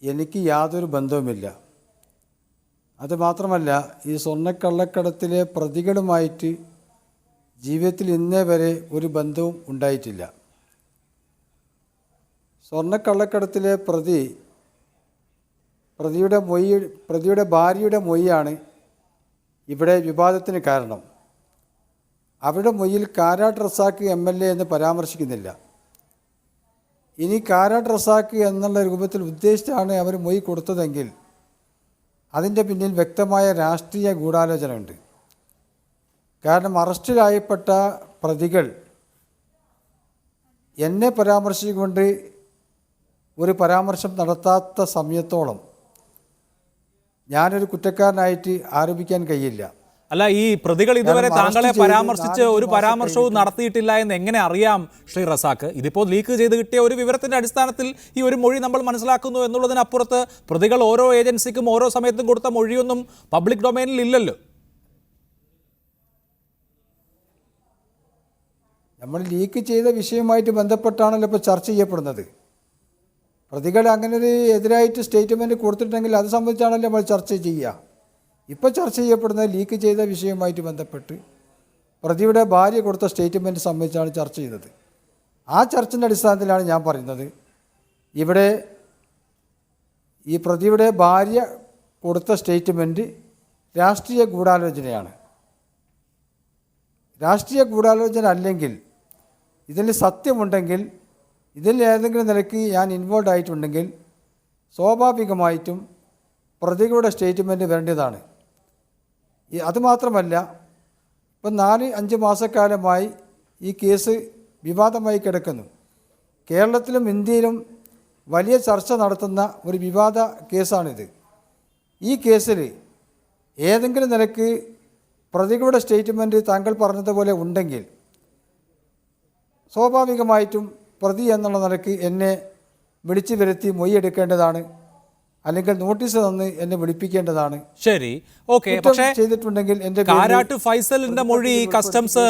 എനിക്ക് യാതൊരു ബന്ധവുമില്ല. അതുമാത്രമല്ല, ഈ സ്വർണ്ണക്കള്ളക്കടത്തിലെ പ്രതികളുമായിട്ട് ജീവിതത്തിൽ ഇന്നേ വരെ ഒരു ബന്ധവും ഉണ്ടായിട്ടില്ല. സ്വർണ്ണക്കള്ളക്കടത്തിലെ പ്രതിയുടെ ഭാര്യയുടെ മൊഴിയാണ് ഇവിടെ വിവാദത്തിന് കാരണം. അവരുടെ മൊഴിയിൽ കാരാട്ട് റസാഖ് MLA എന്ന് പരാമർശിക്കുന്നില്ല. ഇനി കാരാട്ട് റസാഖ് എന്നുള്ള രൂപത്തിൽ ഉദ്ദേശിച്ചാണ് അവർ മൊഴി കൊടുത്തതെങ്കിൽ അതിൻ്റെ പിന്നിൽ വ്യക്തമായ രാഷ്ട്രീയ ഗൂഢാലോചനയുണ്ട്. കാരണം അറസ്റ്റിലായപ്പെട്ട പ്രതികൾ എന്നെ പരാമർശിച്ചുകൊണ്ട് ഒരു പരാമർശം നടത്താത്ത സമയത്തോളം ഞാനൊരു കുറ്റക്കാരനായിട്ട് ആരോപിക്കാൻ കഴിയില്ല. അല്ല, ഈ പ്രതികൾ ഇതുവരെ താങ്കളെ പരാമർശിച്ച് ഒരു പരാമർശവും നടത്തിയിട്ടില്ല എന്ന് എങ്ങനെ അറിയാം ശ്രീ റസാഖ്? ഇതിപ്പോൾ ലീക്ക് ചെയ്ത് കിട്ടിയ ഒരു വിവരത്തിന്റെ അടിസ്ഥാനത്തിൽ ഈ ഒരു മൊഴി നമ്മൾ മനസ്സിലാക്കുന്നു എന്നുള്ളതിനപ്പുറത്ത് പ്രതികൾ ഓരോ ഏജൻസിക്കും ഓരോ സമയത്തും കൊടുത്ത മൊഴിയൊന്നും പബ്ലിക് ഡൊമൈനിൽ ഇല്ലല്ലോ. നമ്മൾ ലീക്ക് ചെയ്ത വിഷയവുമായിട്ട് ബന്ധപ്പെട്ടാണല്ലോ ഇപ്പോൾ ചർച്ച ചെയ്യപ്പെടുന്നത്. പ്രതികൾ അങ്ങനെ ഒരു എതിരായിട്ട് സ്റ്റേറ്റ്മെൻറ്റ് കൊടുത്തിട്ടുണ്ടെങ്കിൽ അത് സംബന്ധിച്ചാണല്ലോ നമ്മൾ ചർച്ച ചെയ്യുക. ഇപ്പോൾ ചർച്ച ചെയ്യപ്പെടുന്നത് ലീക്ക് ചെയ്ത വിഷയവുമായിട്ട് ബന്ധപ്പെട്ട് പ്രതിയുടെ ഭാര്യ കൊടുത്ത സ്റ്റേറ്റ്മെൻറ്റ് സംബന്ധിച്ചാണ് ചർച്ച ചെയ്തത്. ആ ചർച്ചയുടെ അടിസ്ഥാനത്തിലാണ് ഞാൻ പറയുന്നത്, ഇവിടെ ഈ പ്രതിയുടെ ഭാര്യ കൊടുത്ത സ്റ്റേറ്റ്മെൻറ്റ് രാഷ്ട്രീയ ഗൂഢാലോചനയാണ്. രാഷ്ട്രീയ ഗൂഢാലോചന അല്ലെങ്കിൽ ഇതിൽ സത്യമുണ്ടെങ്കിൽ, ഇതിൽ ഏതെങ്കിലും നിലയ്ക്ക് ഞാൻ ഇൻവോൾവ് ആയിട്ടുണ്ടെങ്കിൽ സ്വാഭാവികമായിട്ടും പ്രതികളുടെ സ്റ്റേറ്റ്മെൻറ്റ് വരേണ്ടതാണ്. അതുമാത്രമല്ല, ഇപ്പം 4-5 മാസക്കാലമായി ഈ കേസ് വിവാദമായി കിടക്കുന്നു. കേരളത്തിലും ഇന്ത്യയിലും വലിയ ചർച്ച നടത്തുന്ന ഒരു വിവാദ കേസാണിത്. ഈ കേസിൽ ഏതെങ്കിലും നിലയ്ക്ക് പ്രതികളുടെ സ്റ്റേറ്റ്മെൻറ്റ് താങ്കൾ പറഞ്ഞതുപോലെ ഉണ്ടെങ്കിൽ സ്വാഭാവികമായിട്ടും പ്രതി എന്നുള്ള നിലയ്ക്ക് എന്നെ വിളിച്ചു വരുത്തി മൊഴിയെടുക്കേണ്ടതാണ്, അല്ലെങ്കിൽ നോട്ടീസ് തന്ന് എന്നെ വിളിപ്പിക്കേണ്ടതാണ്. ശരി, ഓക്കെ. പക്ഷേ ചെയ്തിട്ടുണ്ടെങ്കിൽ എൻ്റെ കാരാട്ട് ഫൈസലിന്റെ മൊഴി കസ്റ്റംസ്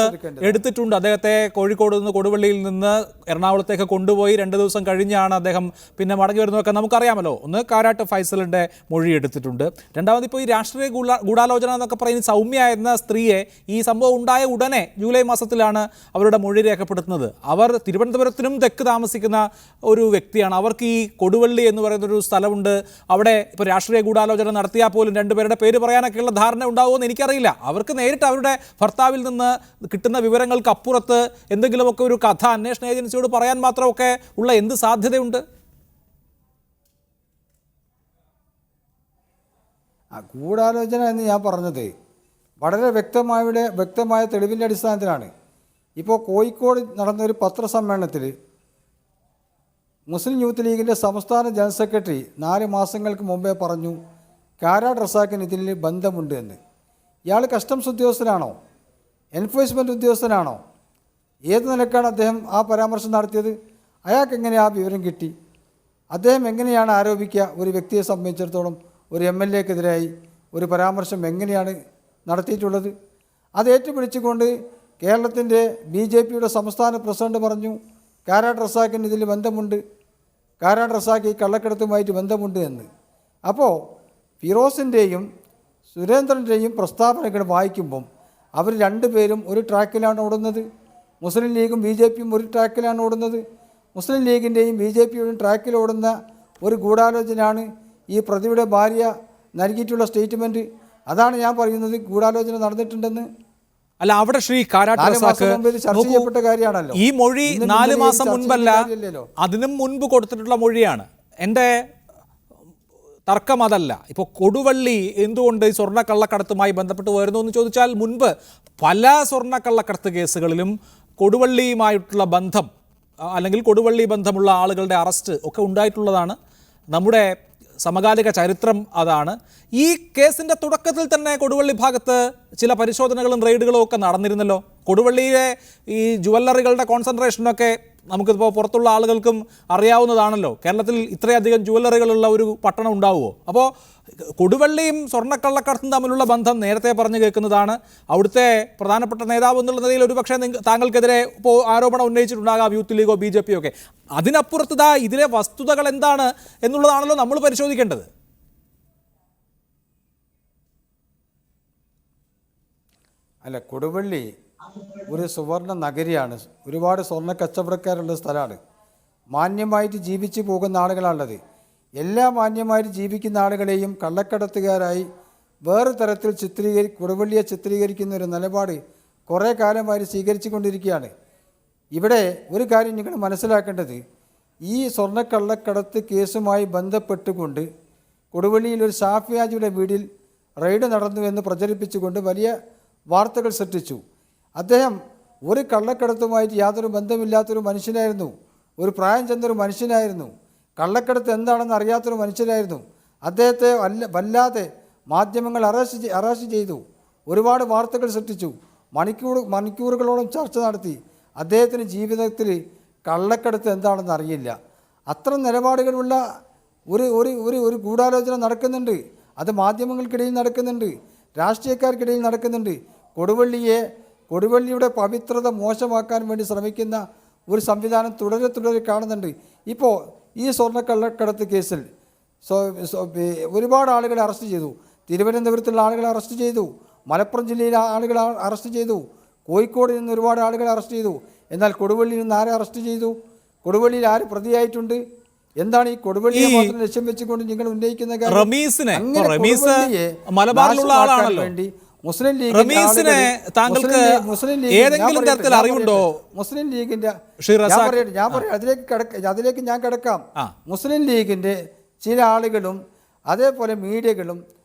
എടുത്തിട്ടുണ്ട്. അദ്ദേഹത്തെ കോഴിക്കോട് നിന്ന് കൊടുവള്ളിയിൽ നിന്ന് എറണാകുളത്തേക്ക് കൊണ്ടുപോയി 2 ദിവസം കഴിഞ്ഞാണ് അദ്ദേഹം പിന്നെ മടങ്ങി വരുന്നതൊക്കെ നമുക്കറിയാമല്ലോ. ഒന്ന്, കാരാട്ട് ഫൈസലിന്റെ മൊഴി എടുത്തിട്ടുണ്ട്. രണ്ടാമത്, ഇപ്പോൾ ഈ രാഷ്ട്രീയ ഗൂഢാലോചന എന്നൊക്കെ പറയുന്ന സൗമ്യ എന്ന സ്ത്രീയെ ഈ സംഭവം ഉണ്ടായ ഉടനെ ജൂലൈ മാസത്തിലാണ് അവരുടെ മൊഴി രേഖപ്പെടുത്തുന്നത്. അവർ തിരുവനന്തപുരത്തിനും തെക്ക് താമസിക്കുന്ന ഒരു വ്യക്തിയാണ്. അവർക്ക് ഈ കൊടുവള്ളി എന്ന് പറയുന്നൊരു സ്ഥലമുണ്ട്. അവിടെ ഇപ്പോൾ രാഷ്ട്രീയ ഗൂഢാലോചന നടത്തിയാൽ പോലും 2 പേരുടെ പേര് പറയാനൊക്കെയുള്ള ധാരണ ഉണ്ടാവുമെന്ന് എനിക്കറിയില്ല. അവർക്ക് നേരിട്ട് അവരുടെ ഭർത്താവിൽ നിന്ന് കിട്ടുന്ന വിവരങ്ങൾക്ക് അപ്പുറത്ത് എന്തെങ്കിലുമൊക്കെ ഒരു കഥ അന്വേഷണ ഏജൻസിയോട് പറയാൻ മാത്രമൊക്കെ ഉള്ള എന്ത് സാധ്യതയുണ്ട്? ഗൂഢാലോചന എന്ന് ഞാൻ പറഞ്ഞത് വളരെ വ്യക്തമായ തെളിവിൻ്റെ അടിസ്ഥാനത്തിലാണ്. ഇപ്പോൾ കോഴിക്കോട് നടന്നൊരു പത്രസമ്മേളനത്തിൽ മുസ്ലിം യൂത്ത് ലീഗിൻ്റെ സംസ്ഥാന ജനറൽ സെക്രട്ടറി 4 മാസങ്ങൾക്ക് മുമ്പേ പറഞ്ഞു കാരാട്ട് റസാഖിന് ഇതിൽ ബന്ധമുണ്ട് എന്ന്. ഇയാൾ കസ്റ്റംസ് ഉദ്യോഗസ്ഥനാണോ, എൻഫോഴ്സ്മെൻറ്റ് ഉദ്യോഗസ്ഥനാണോ? ഏത് നിലക്കാണ് അദ്ദേഹം ആ പരാമർശം നടത്തിയത്? അയാൾക്ക് എങ്ങനെ ആ വിവരം കിട്ടി? അദ്ദേഹം എങ്ങനെയാണ് ആരോപിക്കുക? ഒരു വ്യക്തിയെ സംബന്ധിച്ചിടത്തോളം ഒരു MLAക്കെതിരായി ഒരു പരാമർശം എങ്ങനെയാണ് നടത്തിയിട്ടുള്ളത്? അത് ഏറ്റുപിടിച്ചുകൊണ്ട് കേരളത്തിൻ്റെ BJPയുടെ സംസ്ഥാന പ്രസിഡന്റ് പറഞ്ഞു കാരാട്ട് റസാഖിന് ഇതിൽ ബന്ധമുണ്ട്, കാരാട്ട് റസാഖ് ഈ കള്ളക്കടത്തുമായിട്ട് ബന്ധമുണ്ട് എന്ന്. അപ്പോൾ ഫിറോസിൻ്റെയും സുരേന്ദ്രൻ്റെയും പ്രസ്താവനകൾ വായിക്കുമ്പം അവർ 2 പേരും ഒരു ട്രാക്കിലാണ് ഓടുന്നത്. മുസ്ലിം ലീഗും BJPയും ഒരു ട്രാക്കിലാണ് ഓടുന്നത്. മുസ്ലിം ലീഗിൻ്റെയും BJPയുടെയും ട്രാക്കിൽ ഓടുന്ന ഒരു ഗൂഢാലോചനയാണ് ഈ പ്രതിയുടെ ഭാര്യ നൽകിയിട്ടുള്ള സ്റ്റേറ്റ്മെൻറ്റ്. അതാണ് ഞാൻ പറയുന്നത്, ഗൂഢാലോചന നടന്നിട്ടുണ്ടെന്ന്. അല്ല, അവിടെ ശ്രീ കാരാട്ട് 4 മാസം റസാക്ക് മുമ്പ് ഇത് ചർച്ച നോക്കൂ, ചെയ്യപ്പെട്ട കാര്യമാണല്ലോ. ഈ മൊഴി ഇന്ന് 4 ഇന്നലെ മാസം ചർച്ച മുൻപല്ല, ചെയ്ത കാര്യമല്ലല്ലോ. അതിനും മുൻപ് കൊടുത്തിട്ടുള്ള മൊഴിയാണ്. എൻ്റെ തർക്കം അതല്ല. ഇപ്പോൾ കൊടുവള്ളി എന്തുകൊണ്ട് ഈ സ്വർണ്ണക്കള്ളക്കടത്തുമായി ബന്ധപ്പെട്ട് വരുന്നു എന്ന് ചോദിച്ചാൽ, മുൻപ് പല സ്വർണ്ണക്കള്ളക്കടത്ത് കേസുകളിലും കൊടുവള്ളിയുമായിട്ടുള്ള ബന്ധം അല്ലെങ്കിൽ കൊടുവള്ളി ബന്ധമുള്ള ആളുകളുടെ അറസ്റ്റ് ഒക്കെ ഉണ്ടായിട്ടുള്ളതാണ്. നമ്മുടെ സമകാലിക ചരിത്രം അതാണ്. ഈ കേസിൻ്റെ തുടക്കത്തിൽ തന്നെ കൊടുവള്ളി ഭാഗത്ത് ചില പരിശോധനകളും റെയ്ഡുകളും ഒക്കെ നടന്നിരുന്നല്ലോ. കൊടുവള്ളിയിലെ ഈ ജുവല്ലറികളുടെ കോൺസെൻട്രേഷനൊക്കെ നമുക്കിപ്പോൾ പുറത്തുള്ള ആളുകൾക്കും അറിയാവുന്നതാണല്ലോ. കേരളത്തിൽ ഇത്രയധികം ജുവല്ലറികളുള്ള ഒരു പട്ടണം ഉണ്ടാവുമോ? അപ്പോൾ കൊടുവള്ളിയും സ്വർണ്ണക്കള്ളക്കടത്തും തമ്മിലുള്ള ബന്ധം നേരത്തെ പറഞ്ഞു കേൾക്കുന്നതാണ്. അവിടുത്തെ പ്രധാനപ്പെട്ട നേതാവ് എന്നുള്ള നിലയിൽ ഒരുപക്ഷെ താങ്കൾക്കെതിരെ ഇപ്പോൾ ആരോപണം ഉന്നയിച്ചിട്ടുണ്ടാകാം യൂത്ത് ലീഗോ BJP ഒക്കെ. അതിനപ്പുറത്ത് ഇതിലെ വസ്തുതകൾ എന്താണ് എന്നുള്ളതാണല്ലോ നമ്മൾ പരിശോധിക്കേണ്ടത്. അല്ല, കൊടുവള്ളി ഒരു സുവർണ നഗരിയാണ്. ഒരുപാട് സ്വർണ്ണ കച്ചവടക്കാരുള്ള സ്ഥലമാണ്. മാന്യമായിട്ട് ജീവിച്ചു പോകുന്ന ആളുകളാണുള്ളത്. എല്ലാ മാന്യമായിട്ട് ജീവിക്കുന്ന ആളുകളെയും കള്ളക്കടത്തുകാരായി വേറെ തരത്തിൽ കൊടുവള്ളിയെ ചിത്രീകരിക്കുന്ന ഒരു നിലപാട് കുറേ കാലമായി സ്വീകരിച്ചു കൊണ്ടിരിക്കുകയാണ്. ഇവിടെ ഒരു കാര്യം നിങ്ങൾ മനസ്സിലാക്കേണ്ടത്, ഈ സ്വർണ്ണക്കള്ളക്കടത്ത് കേസുമായി ബന്ധപ്പെട്ടുകൊണ്ട് കൊടുവള്ളിയിൽ ഒരു ഷാഫിയാജിയുടെ വീട്ടിൽ റെയ്ഡ് നടന്നു എന്ന് പ്രചരിപ്പിച്ചുകൊണ്ട് വലിയ വാർത്തകൾ സൃഷ്ടിച്ചു. അദ്ദേഹം ഒരു കള്ളക്കടത്തുമായിട്ട് യാതൊരു ബന്ധമില്ലാത്തൊരു മനുഷ്യനായിരുന്നു. ഒരു പ്രായം ചെന്നൊരു മനുഷ്യനായിരുന്നു. കള്ളക്കടത്ത് എന്താണെന്ന് അറിയാത്തൊരു മനുഷ്യനായിരുന്നു. അദ്ദേഹത്തെ വല്ലാതെ മാധ്യമങ്ങൾ അറസ്റ്റ് ചെയ്തു. ഒരുപാട് വാർത്തകൾ സൃഷ്ടിച്ചു. മണിക്കൂറുകളോളം ചർച്ച നടത്തി. അദ്ദേഹത്തിന് ജീവിതത്തിൽ കള്ളക്കടത്ത് എന്താണെന്ന് അറിയില്ല. അത്ര നിലപാടുകളുള്ള ഒരു ഗൂഢാലോചന നടക്കുന്നുണ്ട്. അത് മാധ്യമങ്ങൾക്കിടയിൽ നടക്കുന്നുണ്ട്, രാഷ്ട്രീയക്കാർക്കിടയിൽ നടക്കുന്നുണ്ട്. കൊടുവള്ളിയുടെ പവിത്രത മോശമാക്കാൻ വേണ്ടി ശ്രമിക്കുന്ന ഒരു സംവിധാനം തുടരെ കാണുന്നുണ്ട്. ഇപ്പോൾ ഈ സ്വർണ്ണക്കള്ളക്കടത്ത് കേസിൽ ഒരുപാട് ആളുകളെ അറസ്റ്റ് ചെയ്തു. തിരുവനന്തപുരത്തുള്ള ആളുകളെ അറസ്റ്റ് ചെയ്തു, മലപ്പുറം ജില്ലയിലെ ആളുകളെ അറസ്റ്റ് ചെയ്തു, കോഴിക്കോട് നിന്ന് ഒരുപാട് ആളുകളെ അറസ്റ്റ് ചെയ്തു. എന്നാൽ കൊടുവള്ളിയിൽ നിന്ന് ആരെ അറസ്റ്റ് ചെയ്തു? കൊടുവള്ളിയിൽ ആര് പ്രതിയായിട്ടുണ്ട്? എന്താണ് ഈ കൊടുവള്ളിയെ മാത്രം ലക്ഷ്യം വെച്ചുകൊണ്ട് നിങ്ങൾ ഉന്നയിക്കുന്ന കാര്യം? മലബാറിലുള്ള ആളാണല്ലോ. മുസ്ലിം ലീഗിന്റെ അതിലേക്ക് ഞാൻ കിടക്കാം. മുസ്ലിം ലീഗിന്റെ ചില ആളുകളും അതേപോലെ മീഡിയകളും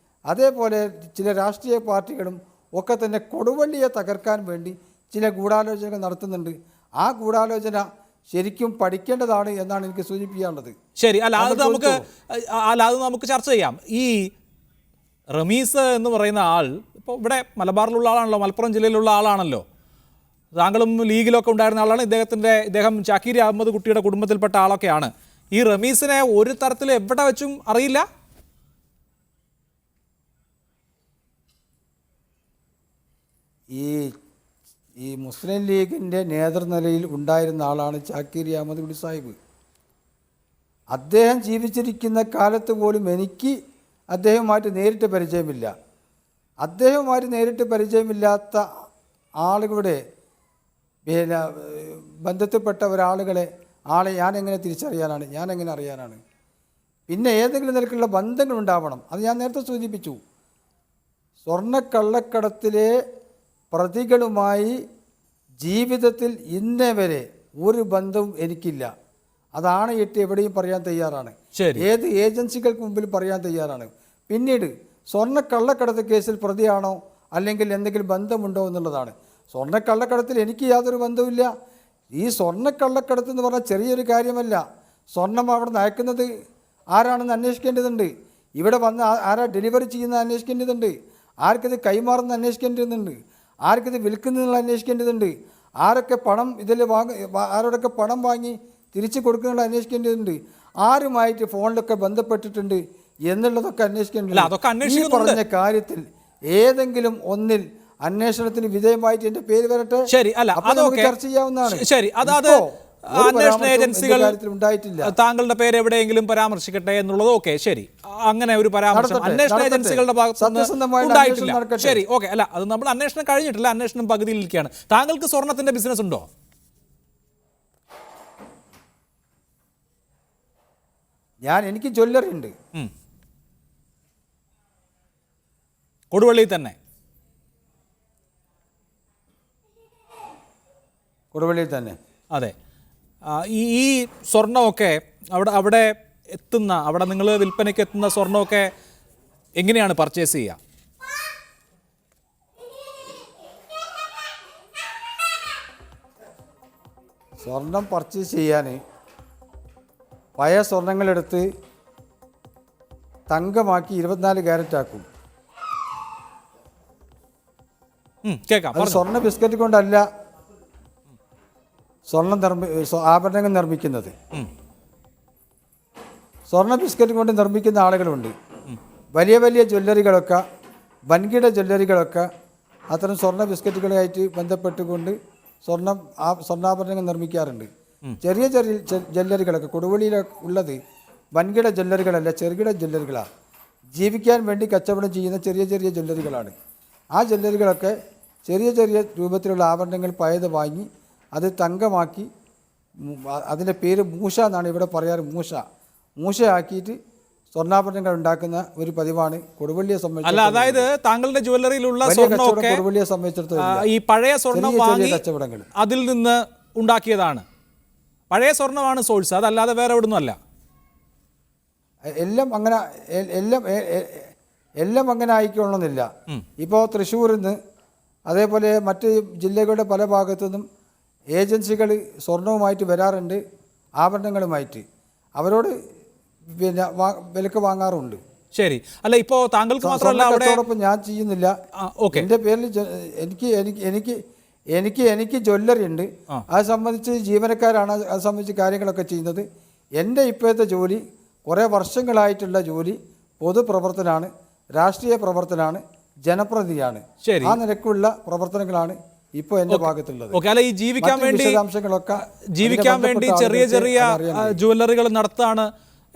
അതേപോലെ ചില രാഷ്ട്രീയ പാർട്ടികളും ഒക്കെ തന്നെ കൊടുവള്ളിയെ തകർക്കാൻ വേണ്ടി ചില ഗൂഢാലോചനകൾ നടത്തുന്നുണ്ട്. ആ ഗൂഢാലോചന ശരിക്കും പഠിക്കേണ്ടതാണ് എന്നാണ് എനിക്ക് സൂചിപ്പിക്കാനുള്ളത്. ശരി, അത് നമുക്ക് ചർച്ച ചെയ്യാം. ഈ റമീസ് എന്ന് പറയുന്ന ആൾ ഇപ്പോൾ ഇവിടെ മലബാറിലുള്ള ആളാണല്ലോ, മലപ്പുറം ജില്ലയിലുള്ള ആളാണല്ലോ. താങ്കളും ലീഗിലൊക്കെ ഉണ്ടായിരുന്ന ആളാണ്. ഇദ്ദേഹം ചാക്കീരി അഹമ്മദ് കുട്ടിയുടെ കുടുംബത്തിൽപ്പെട്ട ആളൊക്കെയാണ്. ഈ റമീസിനെ ഒരു തരത്തിൽ എവിടെ വെച്ചും അറിയില്ല. ഈ മുസ്ലിം ലീഗിൻ്റെ നേതൃനിലയിൽ ഉണ്ടായിരുന്ന ആളാണ് ചാക്കീരി അഹമ്മദ് കുട്ടി സാഹിബ്. അദ്ദേഹം ജീവിച്ചിരിക്കുന്ന കാലത്ത് പോലും എനിക്ക് അദ്ദേഹവുമായിട്ട് നേരിട്ട് പരിചയമില്ല. അദ്ദേഹവുമായിട്ട് നേരിട്ട് പരിചയമില്ലാത്ത ആളുകളുടെ ബന്ധത്തിൽപ്പെട്ട ആളെ ഞാൻ എങ്ങനെ തിരിച്ചറിയാനാണ്? ഞാൻ എങ്ങനെ അറിയാനാണ്? പിന്നെ ഏതെങ്കിലും നിലക്കുള്ള ബന്ധങ്ങൾ ഉണ്ടാവണം. അത് ഞാൻ നേരത്തെ സൂചിപ്പിച്ചു. സ്വർണ്ണക്കള്ളക്കടത്തിലെ പ്രതികളുമായി ജീവിതത്തിൽ ഇന്നേ വരെ ഒരു ബന്ധവും എനിക്കില്ല. അതാണ് എവിടെയും പറയാൻ തയ്യാറാണ്. ഏത് ഏജൻസികൾക്ക് മുമ്പിൽ പറയാൻ തയ്യാറാണ്. പിന്നീട് സ്വർണ്ണക്കള്ളക്കടത്ത് കേസിൽ പ്രതിയാണോ അല്ലെങ്കിൽ എന്തെങ്കിലും ബന്ധമുണ്ടോ എന്നുള്ളതാണ്. സ്വർണ്ണക്കള്ളക്കടത്തിൽ എനിക്ക് യാതൊരു ബന്ധവുമില്ല. ഈ സ്വർണ്ണക്കള്ളക്കടത്ത് എന്ന് പറഞ്ഞാൽ ചെറിയൊരു കാര്യമല്ല. സ്വർണം അവിടെ നിന്ന് അയക്കുന്നത് ആരാണെന്ന് അന്വേഷിക്കേണ്ടതുണ്ട്. ഇവിടെ വന്ന് ആരാ ഡെലിവറി ചെയ്യുന്നത് അന്വേഷിക്കേണ്ടതുണ്ട്. ആർക്കിത് കൈമാറുന്നത് അന്വേഷിക്കേണ്ടതുണ്ട്. ആർക്കിത് വിൽക്കുന്നതെന്നുള്ള അന്വേഷിക്കേണ്ടതുണ്ട്. ആരൊക്കെ പണം ആരോടൊക്കെ പണം വാങ്ങി തിരിച്ചു കൊടുക്കുന്നുള്ള അന്വേഷിക്കേണ്ടതുണ്ട്. ആരുമായിട്ട് ഫോണിലൊക്കെ ബന്ധപ്പെട്ടിട്ടുണ്ട് എന്നുള്ളതൊക്കെ അന്വേഷിക്കേണ്ടതുണ്ട്. ഈ പറഞ്ഞ കാര്യത്തിൽ ഏതെങ്കിലും ഒന്നിൽ അന്വേഷണത്തിന് വിധേയമായിട്ട് എന്റെ പേര് വരട്ടെ. ശരി, ചർച്ച ചെയ്യാവുന്നതാണ്. ശരി, അന്വേഷണ ഏജൻസികൾ ഉണ്ടായിട്ടില്ല. താങ്കളുടെ പേര് എവിടെയെങ്കിലും പരാമർശിക്കട്ടെ എന്നുള്ളത് ഓക്കെ, ശരി. അങ്ങനെ ഒരു പരാമർശം അന്വേഷണ ഏജൻസികളുടെ ഭാഗത്ത് ശരി, ഓക്കെ. അല്ല, അത് നമ്മൾ അന്വേഷണം കഴിഞ്ഞിട്ടില്ല, അന്വേഷണം പകുതിയിൽ നിൽക്കുകയാണ്. താങ്കൾക്ക് സ്വർണത്തിന്റെ ബിസിനസ് ഉണ്ടോ? എനിക്ക് ജ്വല്ലറി ഉണ്ട്. കൊടുവള്ളി തന്നെ. കൊടുവള്ളിയിൽ തന്നെ. അതെ. ഈ സ്വർണ്ണമൊക്കെ അവിടെ എത്തുന്ന, അവിടെ നിങ്ങൾ വിൽപ്പനയ്ക്ക് എത്തുന്ന സ്വർണ്ണമൊക്കെ എങ്ങനെയാണ് പർച്ചേസ് ചെയ്യുക? സ്വർണം പർച്ചേസ് ചെയ്യാൻ പഴയ സ്വർണങ്ങളെടുത്ത് തങ്കമാക്കി 24 ക്യാരറ്റ് ആക്കും. കേൾക്കാം. അത് സ്വർണ്ണ ബിസ്ക്കറ്റ് കൊണ്ടല്ല ആഭരണങ്ങൾ നിർമ്മിക്കുന്നത്. സ്വർണ്ണ ബിസ്ക്കറ്റ് കൊണ്ട് നിർമ്മിക്കുന്ന ആളുകളുണ്ട്. വലിയ വലിയ ജ്വല്ലറികളൊക്കെ, വൻകിട ജ്വല്ലറികളൊക്കെ അത്തരം സ്വർണ്ണ ബിസ്ക്കറ്റുകളുമായിട്ട് ബന്ധപ്പെട്ടുകൊണ്ട് സ്വർണ്ണാഭരണങ്ങൾ നിർമ്മിക്കാറുണ്ട്. ചെറിയ ചെറിയ ജ്വല്ലറികളൊക്കെ കൊടുവള്ളിയിൽ ഉള്ളത് വൻകിട ജ്വല്ലറികളല്ല, ചെറുകിട ജ്വല്ലറികളാണ്. ജീവിക്കാൻ വേണ്ടി കച്ചവടം ചെയ്യുന്ന ചെറിയ ചെറിയ ജ്വല്ലറികളാണ്. ആ ജ്വല്ലറികളൊക്കെ ചെറിയ ചെറിയ രൂപത്തിലുള്ള ആഭരണങ്ങൾ പഴയത് വാങ്ങി അത് തങ്കമാക്കി, അതിൻ്റെ പേര് മൂഷ എന്നാണ് ഇവിടെ പറയാറ്. മൂഷയാക്കിയിട്ട് സ്വർണ്ണാഭരണങ്ങൾ ഉണ്ടാക്കുന്ന ഒരു പതിവാണ് കൊടുവള്ളിയെ സംബന്ധിച്ച്. അതായത് താങ്കളുടെ ജ്വല്ലറിയിലുള്ള സ്വർണ്ണമൊക്കെ കൊടുവള്ളിയെ സംബന്ധിച്ചിടത്തോളം ഈ പഴയ സ്വർണ്ണം വാങ്ങി കച്ചവടങ്ങൾ അതിൽ നിന്ന് ഉണ്ടാക്കിയതാണ്. പഴയ സ്വർണ്ണമാണ് സോഴ്സ്, അതല്ലാതെ വേറെ എവിടുന്നും അല്ല. എല്ലാം അങ്ങനെ ആയിക്കൊള്ളണമെന്നില്ല. ഇപ്പോൾ തൃശ്ശൂരിൽ നിന്ന് അതേപോലെ മറ്റ് ജില്ലകളുടെ പല ഭാഗത്തു നിന്നും ഏജൻസികൾ സ്വർണവുമായിട്ട് വരാറുണ്ട്, ആഭരണങ്ങളുമായിട്ട്. അവരോട് പിന്നെ വിലക്ക് വാങ്ങാറുണ്ട്. ശരി. അല്ല, ഇപ്പോൾ താങ്കൾക്ക് മാത്രമല്ല, അതോടൊപ്പം ഞാൻ ചെയ്യുന്നില്ല. എൻ്റെ പേരിൽ എനിക്ക് ജ്വല്ലറി ഉണ്ട്. അത് സംബന്ധിച്ച് ജീവനക്കാരാണ് അത് സംബന്ധിച്ച് കാര്യങ്ങളൊക്കെ ചെയ്യുന്നത്. എൻ്റെ ഇപ്പോഴത്തെ ജോലി കുറേ വർഷങ്ങളായിട്ടുള്ള ജോലി പൊതുപ്രവർത്തനമാണ്, രാഷ്ട്രീയ പ്രവർത്തനമാണ്, ജനപ്രതിനിധിയാണ്. ആ നിലക്കുള്ള പ്രവർത്തനങ്ങളാണ് ഇപ്പോൾ എൻ്റെ ഭാഗത്തുള്ളത്. ഈ ജീവിക്കാൻ വേണ്ടി ചെറിയ ചെറിയ ജുവല്ലറികൾ നടത്താണ്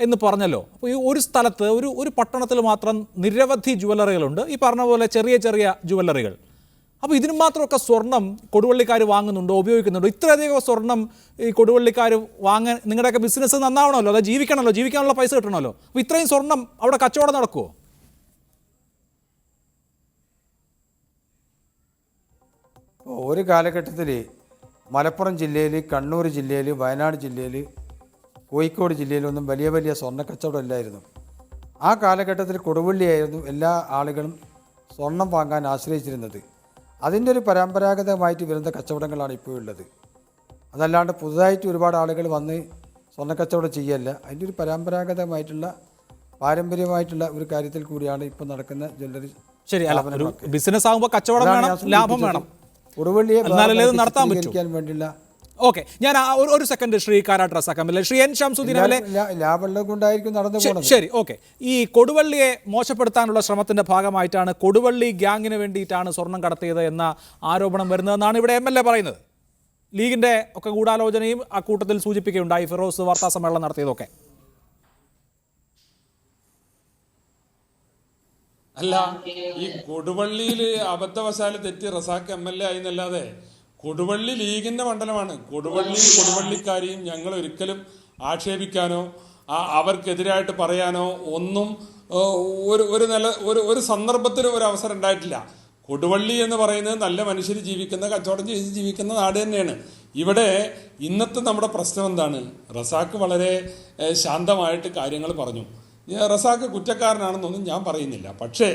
എന്ന് പറഞ്ഞല്ലോ. അപ്പോൾ ഈ ഒരു സ്ഥലത്ത് ഒരു പട്ടണത്തിൽ മാത്രം നിരവധി ജുവല്ലറികളുണ്ട്, ഈ പറഞ്ഞ പോലെ ചെറിയ ചെറിയ ജുവല്ലറികൾ. അപ്പോൾ ഇതിന് മാത്രമൊക്കെ സ്വർണം കൊടുവള്ളിക്കാർ വാങ്ങുന്നുണ്ടോ, ഉപയോഗിക്കുന്നുണ്ടോ? ഇത്രയധികം സ്വർണം ഈ കൊടുവള്ളിക്കാർ വാങ്ങാൻ നിങ്ങളുടെയൊക്കെ ബിസിനസ് നന്നാവണമല്ലോ, അത് ജീവിക്കണമല്ലോ, ജീവിക്കാനുള്ള പൈസ കിട്ടണമല്ലോ. അപ്പോൾ ഇത്രയും സ്വർണം അവിടെ കച്ചവടം നടക്കുമോ? ഒരു കാലഘട്ടത്തിൽ മലപ്പുറം ജില്ലയിൽ, കണ്ണൂർ ജില്ലയിൽ, വയനാട് ജില്ലയിൽ, കോഴിക്കോട് ജില്ലയിലൊന്നും വലിയ വലിയ സ്വർണ്ണ കച്ചവടം ഇല്ലായിരുന്നു. ആ കാലഘട്ടത്തിൽ കൊടുവള്ളിയായിരുന്നു എല്ലാ ആളുകളും സ്വർണം വാങ്ങാൻ ആശ്രയിച്ചിരുന്നത്. അതിൻ്റെ ഒരു പരമ്പരാഗതമായിട്ട് വരുന്ന കച്ചവടങ്ങളാണ് ഇപ്പോൾ ഉള്ളത്. അതല്ലാണ്ട് പുതുതായിട്ട് ഒരുപാട് ആളുകൾ വന്ന് സ്വർണ്ണ കച്ചവടം ചെയ്യല്ല. അതിൻ്റെ ഒരു പരമ്പരാഗതമായിട്ടുള്ള പാരമ്പര്യമായിട്ടുള്ള ഒരു കാര്യത്തിൽ കൂടിയാണ് ഇപ്പോൾ നടക്കുന്ന ജ്വല്ലറി. ശരി. അല്ല, ബിസിനസ് ആകുമ്പോൾ കച്ചവടം വേണം, ലാഭം വേണം. കൊടുവള്ളിയെ നടത്താൻ വേണ്ടിയുള്ള ഓക്കെ. ഞാൻ ഒരു സെക്കൻഡ് ശ്രീ കാരാട്ട് റസാഖ്, ശ്രീ എൻ ശംസുദ്ദീൻ ലാഭമുള്ളത് കൊണ്ടായിരിക്കും നടന്നു പോകുന്നത്. ശരി, ഓക്കെ. ഈ കൊടുവള്ളിയെ മോശപ്പെടുത്താനുള്ള ശ്രമത്തിന്റെ ഭാഗമായിട്ടാണ് കൊടുവള്ളി ഗ്യാങ്ങിന് വേണ്ടിയിട്ടാണ് സ്വർണം കടത്തിയത് എന്ന ആരോപണം വരുന്നതെന്നാണ് ഇവിടെ MLA പറയുന്നത്. ലീഗിന്റെ ഒക്കെ ഗൂഢാലോചനയും ആ കൂട്ടത്തിൽ സൂചിപ്പിക്കുകയുണ്ടായി ഫിറോസ് വാർത്താ സമ്മേളനം നടത്തിയതൊക്കെ. അല്ല, ഈ കൊടുവള്ളിയിൽ അബദ്ധവശാല് തെറ്റി റസാഖ് MLA ആയിന്നല്ലാതെ കൊടുവള്ളി ലീഗിന്റെ മണ്ഡലമാണ്. കൊടുവള്ളിക്കാരെയും ഞങ്ങൾ ഒരിക്കലും ആക്ഷേപിക്കാനോ അവർക്കെതിരായിട്ട് പറയാനോ ഒന്നും ഒരു സന്ദർഭത്തിലും ഒരു അവസരം ഉണ്ടായിട്ടില്ല. കൊടുവള്ളി എന്ന് പറയുന്നത് നല്ല മനുഷ്യർ ജീവിക്കുന്ന, കച്ചവടം ചെയ്ത് ജീവിക്കുന്ന നാട് തന്നെയാണ്. ഇവിടെ ഇന്നത്തെ നമ്മുടെ പ്രശ്നം എന്താണ്? റസാഖ് വളരെ ശാന്തമായിട്ട് കാര്യങ്ങൾ പറഞ്ഞു. റസാഖ് കുറ്റക്കാരനാണെന്നൊന്നും ഞാൻ പറയുന്നില്ല. പക്ഷേ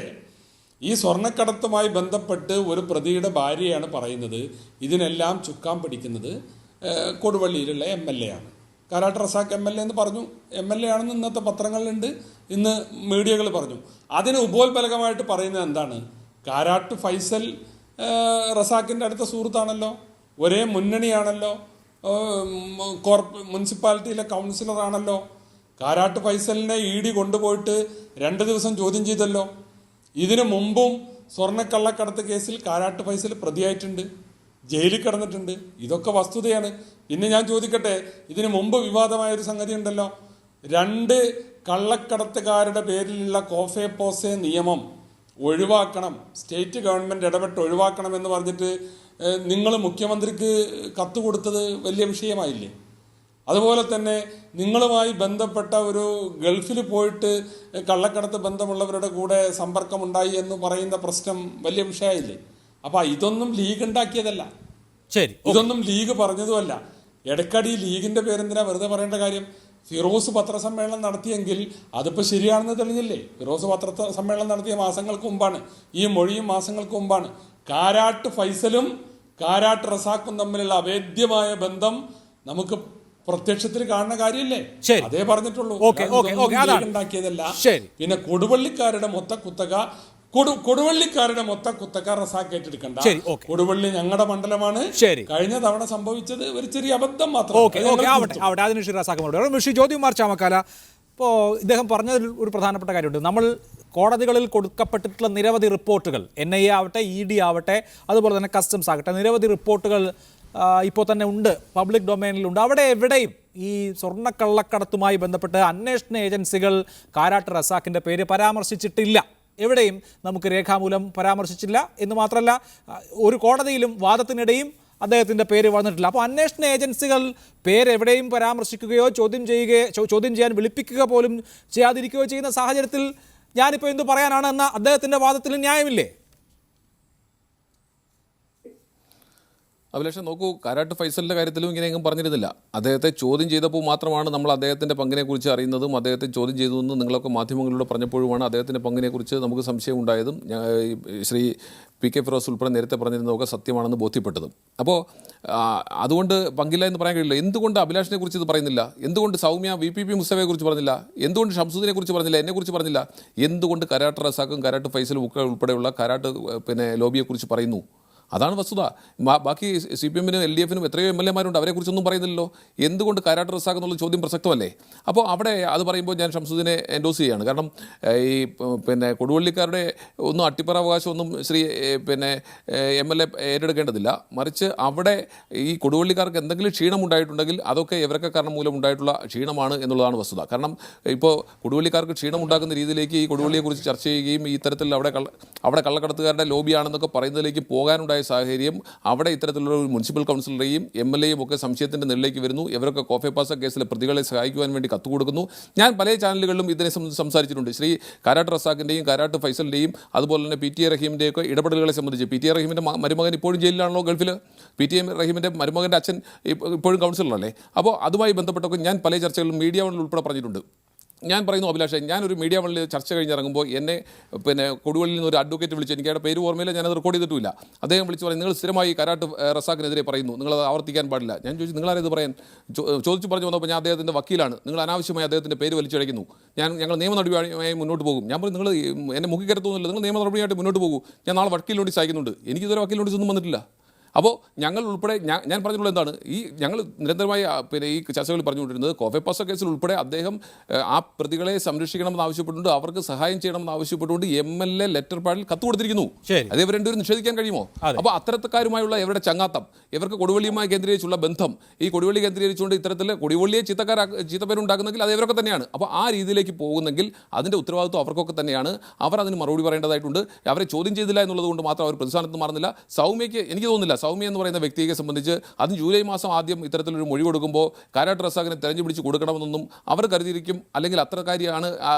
ഈ സ്വർണ്ണക്കടത്തുമായി ബന്ധപ്പെട്ട് ഒരു പ്രതിയുടെ ഭാര്യയാണ് പറയുന്നത് ഇതിനെല്ലാം ചുക്കാൻ പിടിക്കുന്നത് കൊടുവള്ളിയിലുള്ള MLA ആണ്. കാരാട്ട് റസാഖ് MLA എന്ന് പറഞ്ഞു. MLA ആണെന്ന് ഇന്നത്തെ പത്രങ്ങളിലുണ്ട്, ഇന്ന് മീഡിയകൾ പറഞ്ഞു. അതിന് ഉപോത്ബലകമായിട്ട് പറയുന്നത് എന്താണ്? കാരാട്ട് ഫൈസൽ റസാഖിൻ്റെ അടുത്ത സുഹൃത്താണല്ലോ, ഒരേ മുന്നണിയാണല്ലോ, മുനിസിപ്പാലിറ്റിയിലെ കൗൺസിലറാണല്ലോ. കാരാട്ട് ഫൈസലിനെ ED കൊണ്ടുപോയിട്ട് 2 ദിവസം ചോദ്യം ചെയ്തല്ലോ. ഇതിനു മുമ്പും സ്വർണ്ണക്കള്ളക്കടത്ത് കേസിൽ കാരാട്ട് ഫൈസൽ പ്രതിയായിട്ടുണ്ട്, ജയിലിൽ കിടന്നിട്ടുണ്ട്. ഇതൊക്കെ വസ്തുതയാണ്. പിന്നെ ഞാൻ ചോദിക്കട്ടെ, ഇതിനു മുമ്പ് വിവാദമായൊരു സംഗതി ഉണ്ടല്ലോ, 2 കള്ളക്കടത്തുകാരുടെ പേരിലുള്ള കോഫെ പോസെ നിയമം ഒഴിവാക്കണം, സ്റ്റേറ്റ് ഗവൺമെൻറ് ഇടപെട്ട് ഒഴിവാക്കണം എന്ന് പറഞ്ഞിട്ട് നിങ്ങൾ മുഖ്യമന്ത്രിക്ക് കത്ത് കൊടുത്തത് വലിയ വിഷയമായില്ലേ? അതുപോലെ തന്നെ നിങ്ങളുമായി ബന്ധപ്പെട്ട ഒരു ഗൾഫിൽ പോയിട്ട് കള്ളക്കടത്ത് ബന്ധമുള്ളവരുടെ കൂടെ സമ്പർക്കമുണ്ടായി എന്ന് പറയുന്ന പ്രശ്നം വലിയ വിഷയമായില്ലേ? അപ്പൊ ഇതൊന്നും ലീഗ് ഉണ്ടാക്കിയതല്ല, ശരി, ഇതൊന്നും ലീഗ് പറഞ്ഞതുമല്ല. ഇടയ്ക്കടി ലീഗിന്റെ പേരെന്തിനാ വെറുതെ പറയേണ്ട കാര്യം? ഫിറോസ് പത്രസമ്മേളനം നടത്തിയെങ്കിൽ അതിപ്പോൾ ശരിയാണെന്ന് തെളിഞ്ഞില്ലേ? ഫിറോസ് പത്രസമ്മേളനം നടത്തിയ മാസങ്ങൾക്ക് മുമ്പാണ്, ഈ മൊഴിയും മാസങ്ങൾക്ക് മുമ്പാണ്. കാരാട്ട് ഫൈസലും കാരാട്ട് റസാഖും തമ്മിലുള്ള അഭേദ്യമായ ബന്ധം നമുക്ക് പ്രത്യക്ഷത്തിൽ കാണുന്ന കാര്യമില്ലേ? അതേ പറഞ്ഞിട്ടുള്ളൂ, ഉണ്ടാക്കിയതല്ല. പിന്നെ കൊടുവള്ളിക്കാരുടെ മൊത്ത കുത്തക റസാഖ് ഏറ്റെടുക്കണ്ട. കൊടുവള്ളി ഞങ്ങളുടെ മണ്ഡലമാണ്. കഴിഞ്ഞ തവണ സംഭവിച്ചത് ഒരു ചെറിയ അബദ്ധം മാത്രം. ജ്യോതികുമാർ ചാമക്കാല, ഇപ്പോൾ ഇദ്ദേഹം പറഞ്ഞതിൽ ഒരു പ്രധാനപ്പെട്ട കാര്യമുണ്ട്. നമ്മൾ കോടതികളിൽ കൊടുക്കപ്പെട്ടിട്ടുള്ള നിരവധി റിപ്പോർട്ടുകൾ, NIA ആവട്ടെ, ED ആവട്ടെ, അതുപോലെ തന്നെ കസ്റ്റംസ് ആകട്ടെ, നിരവധി റിപ്പോർട്ടുകൾ ഇപ്പോൾ തന്നെ ഉണ്ട്, പബ്ലിക് ഡൊമൈനിലുണ്ട്. അവിടെ എവിടെയും ഈ സ്വർണ്ണക്കള്ളക്കടത്തുമായി ബന്ധപ്പെട്ട് അന്വേഷണ ഏജൻസികൾ കാരാട്ട് റസാഖിൻ്റെ പേര് പരാമർശിച്ചിട്ടില്ല. എവിടെയും നമുക്ക് രേഖാമൂലം പരാമർശിച്ചില്ല എന്ന് മാത്രമല്ല, ഒരു കോടതിയിലും വാദത്തിനിടെയും അദ്ദേഹത്തിൻ്റെ പേര് വന്നിട്ടില്ല. അപ്പോൾ അന്വേഷണ ഏജൻസികൾ പേരെവിടെയും പരാമർശിക്കുകയോ ചോദ്യം ചെയ്യാൻ വിളിപ്പിക്കുക പോലും ചെയ്യാതിരിക്കുകയോ ചെയ്യുന്ന സാഹചര്യത്തിൽ ഞാനിപ്പോൾ എന്ത് പറയാനാണ് എന്ന അദ്ദേഹത്തിൻ്റെ വാദത്തിൽ ന്യായമില്ലേ? അഭിലാഷം നോക്കൂ, കാരാട്ട് ഫൈസലിൻ്റെ കാര്യത്തിലും ഇങ്ങനെയെങ്കിലും പറഞ്ഞിരുന്നില്ല. അദ്ദേഹത്തെ ചോദ്യം ചെയ്തപ്പോൾ മാത്രമാണ് നമ്മൾ അദ്ദേഹത്തിൻ്റെ പങ്കിനെക്കുറിച്ച് അറിയുന്നതും അദ്ദേഹത്തെ ചോദ്യം ചെയ്തതെന്ന് നിങ്ങളൊക്കെ മാധ്യമങ്ങളിലൂടെ പറഞ്ഞപ്പോഴുമാണ് അദ്ദേഹത്തിൻ്റെ പങ്കിനെക്കുറിച്ച് നമുക്ക് സംശയം ഉണ്ടായതും ശ്രീ PK ഫിറോസ് ഉൾപ്പെടെ നേരത്തെ പറഞ്ഞിരുന്നതൊക്കെ സത്യമാണെന്ന് ബോധ്യപ്പെട്ടതും. അപ്പോൾ അതുകൊണ്ട് പങ്കില്ല എന്ന് പറയാൻ കഴിയില്ല. എന്തുകൊണ്ട് അഭിലാഷിനെ കുറിച്ച് ഇത് പറയുന്നില്ല? എന്തുകൊണ്ട് സൗമ്യ VPP മുസ്തഫയെ കുറിച്ച് പറഞ്ഞില്ല? എന്തുകൊണ്ട് ഷംസുദ്ദീനെ കുറിച്ച് പറഞ്ഞില്ല? എന്നെക്കുറിച്ച് പറഞ്ഞില്ല? എന്തുകൊണ്ട് കാരാട്ട് റസാഖും കാരാട്ട് ഫൈസലും ഒക്കെ ഉൾപ്പെടെയുള്ള കാരാട്ട് ലോബിയെക്കുറിച്ച് പറയുന്നു? അതാണ് വസ്തുത. ബാക്കി CPM-നും LDF-നും എത്രയോ MLA-മാരുണ്ട്, അവരെക്കുറിച്ചൊന്നും പറയുന്നില്ലല്ലോ. എന്തുകൊണ്ട് കാരാട്ട് റസാഖ് എന്നുള്ള ചോദ്യം പ്രസക്തമല്ലേ? അപ്പോൾ അവിടെ അത് പറയുമ്പോൾ ഞാൻ ഷംസുദ്ദീനെ എൻഡോസ് ചെയ്യുകയാണ്. കാരണം ഈ കൊടുവള്ളിക്കാരുടെ ഒന്നും അട്ടിപ്പറാവകാശമൊന്നും ശ്രീ MLA ഏറ്റെടുക്കേണ്ടതില്ല. മറിച്ച് അവിടെ ഈ കൊടുവള്ളിക്കാർക്ക് എന്തെങ്കിലും ക്ഷീണമുണ്ടായിട്ടുണ്ടെങ്കിൽ അതൊക്കെ ഇവരൊക്കെ കാരണം മൂലം ഉണ്ടായിട്ടുള്ള ക്ഷീണമാണ് എന്നുള്ളതാണ് വസ്തുത. കാരണം ഇപ്പോൾ കൊടുവള്ളിക്കാർക്ക് ക്ഷീണമുണ്ടാക്കുന്ന രീതിയിലേക്ക് ഈ കൊടുവള്ളിയെക്കുറിച്ച് ചർച്ച ചെയ്യുകയും ഈ ഇത്തരത്തിൽ അവിടെ കള്ളക്കടത്തുകാരുടെ ലോബിയാണെന്നൊക്കെ പറയുന്നതിലേക്ക് പോകാനുണ്ടായ സാഹചര്യം, അവിടെ ഇത്തരത്തിലുള്ള ഒരു മുനിസിപ്പൽ കൗൺസിലറെയും MLA-യും ഒക്കെ സംശയത്തിൻ്റെ നിലയിലേക്ക് വരുന്നു. ഇവരൊക്കെ കോഫെ പാസ കേസിലെ പ്രതികളെ സഹായിക്കുവാൻ വേണ്ടി കത്ത് കൊടുക്കുന്നു. ഞാൻ പല ചാനലുകളിലും ഇതിനെ സംബന്ധിച്ച് സംസാരിച്ചിട്ടുണ്ട്. ശ്രീ കാരാട്ട് റസാഖിൻ്റെയും കാരാട്ട് ഫൈസലിൻ്റെയും അതുപോലെ തന്നെ PTA റഹീമിൻ്റെയും ഒക്കെ ഇടപെടലുകളെ സംബന്ധിച്ച്. PTA റഹീമിൻ്റെ മരുമകൻ ഇപ്പോഴും ജയിലിലാണല്ലോ ഗൾഫിൽ. PTA റഹീമിൻ്റെ മരുമകൻ്റെ അച്ഛൻ ഇപ്പോഴും കൗൺസിലറല്ലേ. അപ്പോൾ അതുമായി ബന്ധപ്പെട്ടൊക്കെ ഞാൻ പല ചർച്ചകളിലും മീഡിയ വണ്ണിൽ ഉൾപ്പെടെ പറഞ്ഞിട്ടുണ്ട്. ഞാൻ പറയുന്നു അഭിലാഷേ, ഞാനൊരു മീഡിയ വണ്ണിൽ ചർച്ച കഴിഞ്ഞിറങ്ങുമ്പോൾ എന്നെ കൊടുവള്ളിയിൽ നിന്ന് ഒരു അഡ്വക്കേറ്റ് വിളിച്ച്, എനിക്ക് അയാളുടെ പേര് ഓർമ്മയില്ല, ഞാനത് റെക്കോർഡ് ചെയ്തിട്ടില്ല. അദ്ദേഹം വിളിച്ച് പറയും, നിങ്ങൾ സ്ഥിരമായി കാരാട്ട് റസാഖിനെതിരെ പറയുന്നു, നിങ്ങളത് ആവർത്തിക്കാൻ പാടില്ല. ഞാൻ ചോദിച്ചു, നിങ്ങളാരത് പറയാൻ? ചോദിച്ചു പറഞ്ഞു വന്നപ്പോൾ ഞാൻ അദ്ദേഹത്തിൻ്റെ വക്കീലാണ്, നിങ്ങൾ അനാവശ്യമായി അദ്ദേഹത്തിൻ്റെ പേര് വലിച്ചഴയ്ക്കുന്നു, ഞങ്ങൾ നിയമ നടപടിയായി മുന്നോട്ട് പോകും. ഞാൻ പറഞ്ഞു, നിങ്ങൾ എന്നെ മുക്കിക്കരത്തൊന്നുമില്ല, നിങ്ങൾ നിയമ നടപടിയായിട്ട് മുന്നോട്ട് പോകും, ഞാൻ നാളെ വക്കീൽ നോട്ടീസ് അയക്കുന്നുണ്ട്. എനിക്കിതുവരെ വക്കീൽ നോട്ടീസ് ഒന്നും വന്നിട്ടില്ല. അപ്പോൾ ഞങ്ങൾ ഉൾപ്പെടെ ഞാൻ പറഞ്ഞിട്ടുള്ളത് എന്താണ്, ഞങ്ങൾ നിരന്തരമായി ഈ ചർച്ചകളിൽ പറഞ്ഞുകൊണ്ടിരുന്നത് കോഫെ പാസ കേസിൽ ഉൾപ്പെടെ അദ്ദേഹം ആ പ്രതികളെ സംരക്ഷിക്കണമെന്ന് ആവശ്യപ്പെട്ടുകൊണ്ട് അവർക്ക് സഹായം ചെയ്യണമെന്ന് ആവശ്യപ്പെട്ടുകൊണ്ട് MLA ലെറ്റർ പാഡിൽ കത്ത് കൊടുത്തിരിക്കുന്നു. അത് ഇവർ രണ്ടുപേരും നിഷേധിക്കാൻ കഴിയുമോ? അപ്പോൾ അത്തരക്കാരുമായുള്ള ഇവരുടെ ചങ്ങാത്തം, ഇവർക്ക് കൊടുവള്ളിയുമായി കേന്ദ്രീകരിച്ചുള്ള ബന്ധം, ഈ കൊടുവള്ളി കേന്ദ്രീകരിച്ചുകൊണ്ട് ഇത്തരത്തിൽ കൊടുവള്ളിയെ ചീത്തപ്പേരുണ്ടാക്കുന്നെങ്കിൽ അത് ഇവരൊക്കെ തന്നെയാണ്. അപ്പോൾ ആ രീതിയിലേക്ക് പോകുന്നെങ്കിൽ അതിൻ്റെ ഉത്തരവാദിത്വം അവർക്കൊക്കെ തന്നെയാണ്. അവർ അതിന് മറുപടി പറയേണ്ടതായിട്ടുണ്ട്. അവരെ ചോദ്യം ചെയ്തില്ല എന്നുള്ളത് കൊണ്ട് മാത്രം അവർ പ്രതിസ്ഥാനത്ത് മാറുന്നില്ല. സൗമ്യയ്ക്ക് എനിക്ക് തോന്നുന്നില്ല, സൗമ്യ എന്ന് പറയുന്ന വ്യക്തിയെ സംബന്ധിച്ച് അത് ജൂലൈ മാസം ആദ്യം ഇത്തരത്തിലൊരു മൊഴി കൊടുക്കുമ്പോൾ കാരാട്ട് റസാഖിനെ തെരഞ്ഞു പിടിച്ച് കൊടുക്കണമെന്നൊന്നും അവർ കരുതിയിരിക്കും. അല്ലെങ്കിൽ അത്രക്കാരിയാണ്,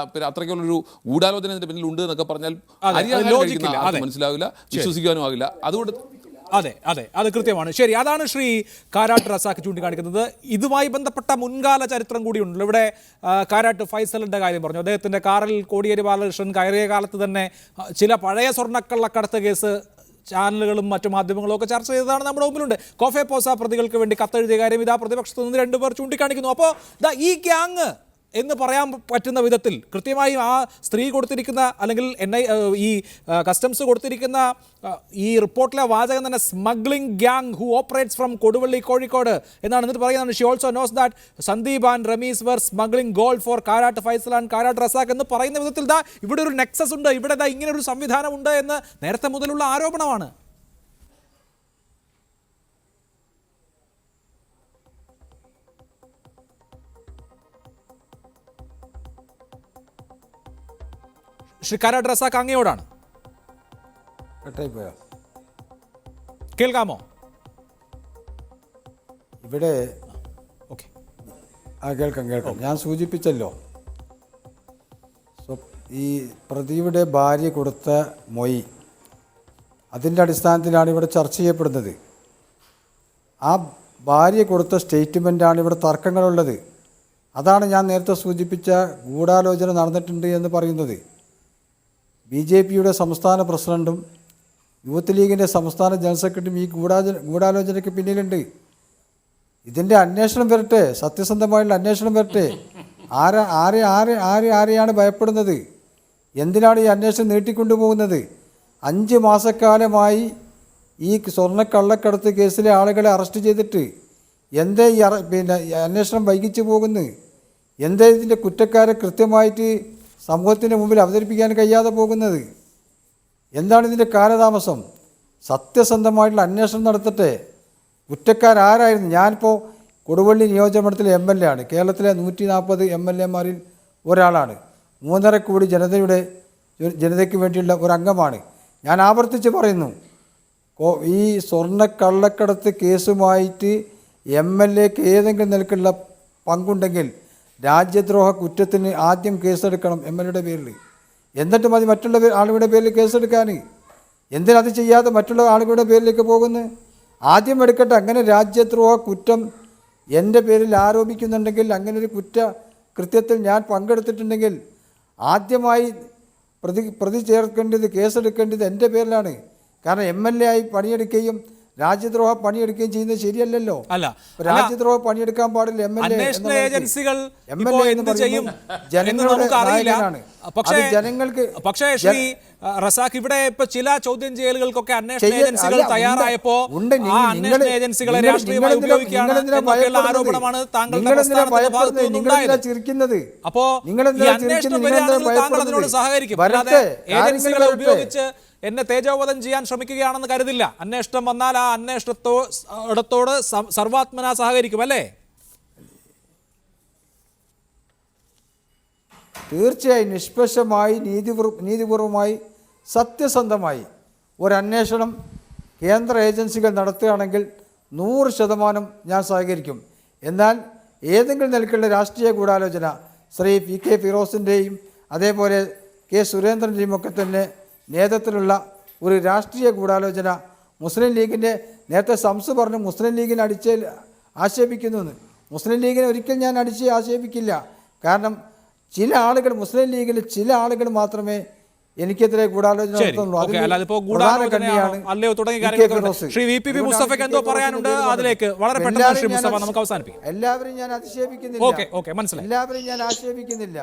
അത്രയ്ക്കുള്ളൊരു ഗൂഢാലോചന ഇതിന്റെ പിന്നിൽ ഉണ്ട് എന്നൊക്കെ പറഞ്ഞാൽ മനസ്സിലാവില്ല, വിശ്വസിക്കാനും ആകില്ല. അതുകൊണ്ട് അതെ, അത് കൃത്യമാണ്. ശരി, അതാണ് ശ്രീ കാരാട്ട് റസാഖ് ചൂണ്ടിക്കാണിക്കുന്നത്. ഇതുമായി ബന്ധപ്പെട്ട മുൻകാല ചരിത്രം കൂടിയുണ്ടല്ലോ. ഇവിടെ കാരാട്ട് ഫൈസലിൻ്റെ കാര്യം പറഞ്ഞു. അദ്ദേഹത്തിൻ്റെ കാറിൽ കോടിയേരി ബാലകൃഷ്ണൻ കയറിയ കാലത്ത് തന്നെ ചില പഴയ സ്വർണ്ണക്കള്ളക്കടത്ത് കേസ് ചാനലുകളും മറ്റു മാധ്യമങ്ങളും ഒക്കെ ചർച്ച ചെയ്തതാണ് നമ്മുടെ മുമ്പിലുണ്ട്. കോഫെ പോസ പ്രതികൾക്ക് വേണ്ടി കത്തെഴുതിയ കാര്യം ഇതാ പ്രതിപക്ഷത്തു നിന്ന് 2 പേർ ചൂണ്ടിക്കാണിക്കുന്നു. അപ്പോൾ ഈ ഗ്യാങ് എന്ന് പറയാൻ പറ്റുന്ന വിധത്തിൽ കൃത്യമായും ആ സ്ത്രീ കൊടുത്തിരിക്കുന്ന, അല്ലെങ്കിൽ ഈ കസ്റ്റംസ് കൊടുത്തിരിക്കുന്ന ഈ റിപ്പോർട്ടിലെ വാചകം തന്നെ smuggling gang who operates from Koduvally Kozhikode എന്നാണ്. എന്നിട്ട് പറയുന്നത് she also knows that Sandeep and Rameez were smuggling gold for Karat Faisal and Karat Razak എന്ന് പറയുന്ന വിധത്തിൽ ഇവിടെ ഒരു നെക്സസ് ഉണ്ട്, ഇവിടെ ഇങ്ങനെ ഒരു സംവിധാനം ഉണ്ട് എന്ന് നേരത്തെ മുതലുള്ള ആരോപണമാണ്. ശ്രീ കാരാട്ട് റസാഖ് അങ്ങയോടാണ്. കേൾക്കാമോ? ഇവിടെ ഓക്കെ, കേൾക്കാം. ഞാൻ സൂചിപ്പിച്ചല്ലോ, ഈ പ്രതിയുടെ ഭാര്യ കൊടുത്ത മൊഴി, അതിൻ്റെ അടിസ്ഥാനത്തിലാണ് ഇവിടെ ചർച്ച ചെയ്യപ്പെടുന്നത്. ആ ഭാര്യ കൊടുത്ത സ്റ്റേറ്റ്മെൻറ്റാണ് ഇവിടെ തർക്കങ്ങളുള്ളത്. അതാണ് ഞാൻ നേരത്തെ സൂചിപ്പിച്ച ഗൂഢാലോചന നടന്നിട്ടുണ്ട് എന്ന് പറയുന്നത്. BJPയുടെ സംസ്ഥാന പ്രസിഡൻറ്റും യൂത്ത് ലീഗിൻ്റെ സംസ്ഥാന ജനറൽ സെക്രട്ടറിയും ഈ ഗൂഢാലോചനയ്ക്ക് പിന്നിലുണ്ട്. ഇതിൻ്റെ അന്വേഷണം വരട്ടെ, സത്യസന്ധമായുള്ള അന്വേഷണം വരട്ടെ. ആരെയാണ് ഭയപ്പെടുന്നത്? എന്തിനാണ് ഈ അന്വേഷണം നീട്ടിക്കൊണ്ടുപോകുന്നത്? 5 മാസക്കാലമായി ഈ സ്വർണ്ണക്കള്ളക്കടത്ത് കേസിലെ ആളുകളെ അറസ്റ്റ് ചെയ്തിട്ട് എന്തേ ഈ അന്വേഷണം വൈകിച്ചു പോകുന്നത്? എന്തേ ഇതിൻ്റെ കുറ്റക്കാരെ കൃത്യമായിട്ട് സമൂഹത്തിന് മുമ്പിൽ അവതരിപ്പിക്കാൻ കഴിയാതെ പോകുന്നത്? എന്താണ് ഇതിൻ്റെ കാലതാമസം? സത്യസന്ധമായിട്ടുള്ള അന്വേഷണം നടത്തട്ടെ. കുറ്റക്കാരാരായിരുന്നു? ഞാനിപ്പോൾ കൊടുവള്ളി നിയോജകമണ്ഡലത്തിലെ MLA ആണ്. കേരളത്തിലെ 140 MLA-മാരിൽ ഒരാളാണ്. 3.5 കോടി ജനതയ്ക്ക് വേണ്ടിയുള്ള ഒരു അംഗമാണ്. ഞാൻ ആവർത്തിച്ച് പറയുന്നു, ഈ സ്വർണ്ണക്കള്ളക്കടത്ത് കേസുമായിട്ട് MLA-ക്ക് ഏതെങ്കിലും നിലക്കുള്ള പങ്കുണ്ടെങ്കിൽ രാജ്യദ്രോഹ കുറ്റത്തിന് ആദ്യം കേസെടുക്കണം MLA-യുടെ പേരിൽ. എന്നിട്ട് മതി മറ്റുള്ള ആളുകളുടെ പേരിൽ കേസെടുക്കാൻ. എന്തിനത് ചെയ്യാതെ മറ്റുള്ള ആളുകളുടെ പേരിലേക്ക് പോകുന്നു? ആദ്യം എടുക്കട്ടെ. അങ്ങനെ രാജ്യദ്രോഹ കുറ്റം എൻ്റെ പേരിൽ ആരോപിക്കുന്നുണ്ടെങ്കിൽ, അങ്ങനെ ഒരു കൃത്യത്തിൽ ഞാൻ പങ്കെടുത്തിട്ടുണ്ടെങ്കിൽ ആദ്യമായി പ്രതി ചേർക്കേണ്ടത്, കേസെടുക്കേണ്ടത് എൻ്റെ പേരിലാണ്. കാരണം MLA ആയി പണിയെടുക്കുകയും രാജ്യദ്രോഹ പണിയെടുക്കുകയും ചെയ്യുന്നത് ശരിയല്ലല്ലോ. അല്ല, രാജ്യദ്രോഹ പണിയെടുക്കാൻ പാടില്ല. അന്വേഷണ ഏജൻസികൾ ജനങ്ങളുടെ നായകനാണ്. പക്ഷേ ശ്രീ റസാഖ്, ഇവിടെ ഇപ്പൊ ചില ചോദ്യം ചെയ്യലുകൾക്കൊക്കെ അന്വേഷണ ഏജൻസികൾ തയ്യാറായപ്പോ ആ അന്വേഷണ ഏജൻസികളെ രാഷ്ട്രീയമായി ഉപയോഗിക്കുകയാണ് ആരോപണമാണ് താങ്കളുടെ ചിരിക്കുന്നത്. അപ്പോ ഈ അന്വേഷണം വരികയാണെങ്കിൽ താങ്കൾ അതിനോട് സഹകരിക്കും. അല്ലാതെ ഏജൻസികളെ ഉപയോഗിച്ച് എന്നെ തേജോവധം ചെയ്യാൻ ശ്രമിക്കുകയാണെന്ന് കരുതില്ല. അന്വേഷണം വന്നാൽ ആ അന്വേഷണത്തോട് സർവാത്മന സഹകരിക്കും, അല്ലേ? തീർച്ചയായും നിഷ്പക്ഷമായി, നീതിപൂർവമായി, സത്യസന്ധമായി ഒരന്വേഷണം കേന്ദ്ര ഏജൻസികൾ നടത്തുകയാണെങ്കിൽ 100% ഞാൻ സഹകരിക്കും. എന്നാൽ ഏതെങ്കിലും നിലക്കുള്ള രാഷ്ട്രീയ ഗൂഢാലോചന ശ്രീ PK ഫിറോസിൻ്റെയും അതേപോലെ K സുരേന്ദ്രൻ്റെയും ഒക്കെ തന്നെ നേതൃത്വത്തിലുള്ള ഒരു രാഷ്ട്രീയ ഗൂഢാലോചന മുസ്ലിം ലീഗിൻ്റെ നേരത്തെ സംസ് പറഞ്ഞു മുസ്ലിം ലീഗിനെ ആക്ഷേപിക്കുന്നു എന്ന്. മുസ്ലിം ലീഗിനെ ഒരിക്കലും ഞാൻ ആക്ഷേപിക്കില്ല. കാരണം ചില ആളുകൾ, മുസ്ലിം ലീഗിൽ ചില ആളുകൾ മാത്രമേ എനിക്കെതിരെ ഗൂഢാലോചന നടത്തുന്നുള്ളൂ. എല്ലാവരും ഞാൻ ആക്ഷേപിക്കുന്നില്ല.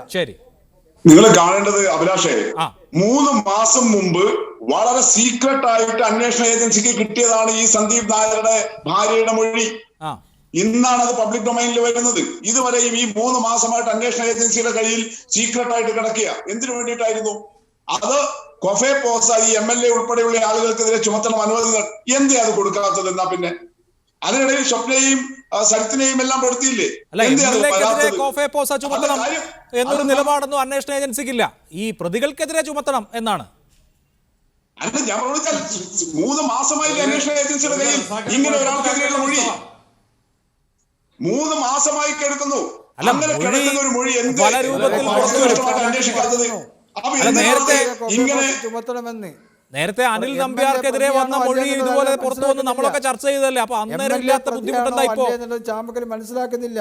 നിങ്ങൾ കാണേണ്ടത് അഭിലാഷേ, 3 മാസം മുമ്പ് വളരെ സീക്രട്ട് ആയിട്ട് അന്വേഷണ ഏജൻസിക്ക് കിട്ടിയതാണ് ഈ സന്ദീപ് നായരുടെ ഭാര്യയുടെ മൊഴി. ഇന്നാണ് അത് പബ്ലിക് ഡൊമൈനിൽ വരുന്നത്. ഇതുവരെയും ഈ 3 മാസമായിട്ട് അന്വേഷണ ഏജൻസിയുടെ കയ്യിൽ സീക്രട്ട് ആയിട്ട് കിടക്കുക. എന്തിനു വേണ്ടിയിട്ടായിരുന്നു? അത് കൊഫെ പോസ ഈ MLA ഉൾപ്പെടെയുള്ള ആളുകൾക്കെതിരെ ചുമത്തണം അനുമതികൾ. എന്തേ അത് കൊടുക്കാത്തത്? എന്നാ പിന്നെ അതിനിടയിൽ സ്വപ്നയും സരിത്തിനെയും എല്ലാം പെടുത്തിയില്ലേ? എന്നൊരു നിലപാടൊന്നും അന്വേഷണ ഏജൻസിക്കില്ല. ഈ പ്രതികൾക്കെതിരെ ചുമത്തണം എന്നാണ്. അല്ല, ഞാൻ പറഞ്ഞാൽ 3 മാസമായി അന്വേഷണ ഏജൻസിയുടെ കയ്യിൽ ഇങ്ങനെ ഒരാൾക്കെതിരെയുള്ള മൊഴി 3 മാസമായി കിടക്കുന്നു. അങ്ങനെ കിടക്കുന്ന ഒരു മൊഴി അന്വേഷിക്കാത്തത്? നേരത്തെ അനിൽ നമ്പ്യാർക്കെതിരെ വന്ന മൊഴി ഇതുപോലെ പുറത്തു വന്ന് നമ്മളൊക്കെ ചർച്ച ചെയ്തല്ലേ. അപ്പൊ അന്നേരം ഇല്ലാത്ത ബുദ്ധിമുട്ടെന്താ ഇപ്പോ? മനസ്സിലാക്കുന്നില്ല.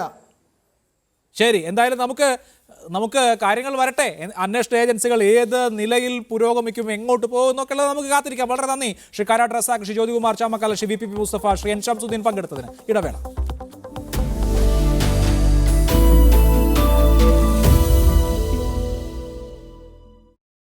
ശരി, എന്തായാലും നമുക്ക് കാര്യങ്ങൾ വരട്ടെ. അന്വേഷണ ഏജൻസികൾ ഏത് നിലയിൽ പുരോഗമിക്കും, എങ്ങോട്ട് പോകും എന്നൊക്കെയുള്ളത് നമുക്ക് കാത്തിരിക്കാം. വളരെ നന്ദി ശ്രീ കാരാട്ട് റസാഖ്, ശ്രീ ജ്യോതികുമാർ ചാമക്കാല, ശ്രീ VP മുസ്തഫ, ശ്രീ N. ശംസുദ്ദീൻ പങ്കെടുത്തതിന്. ഇടവേള.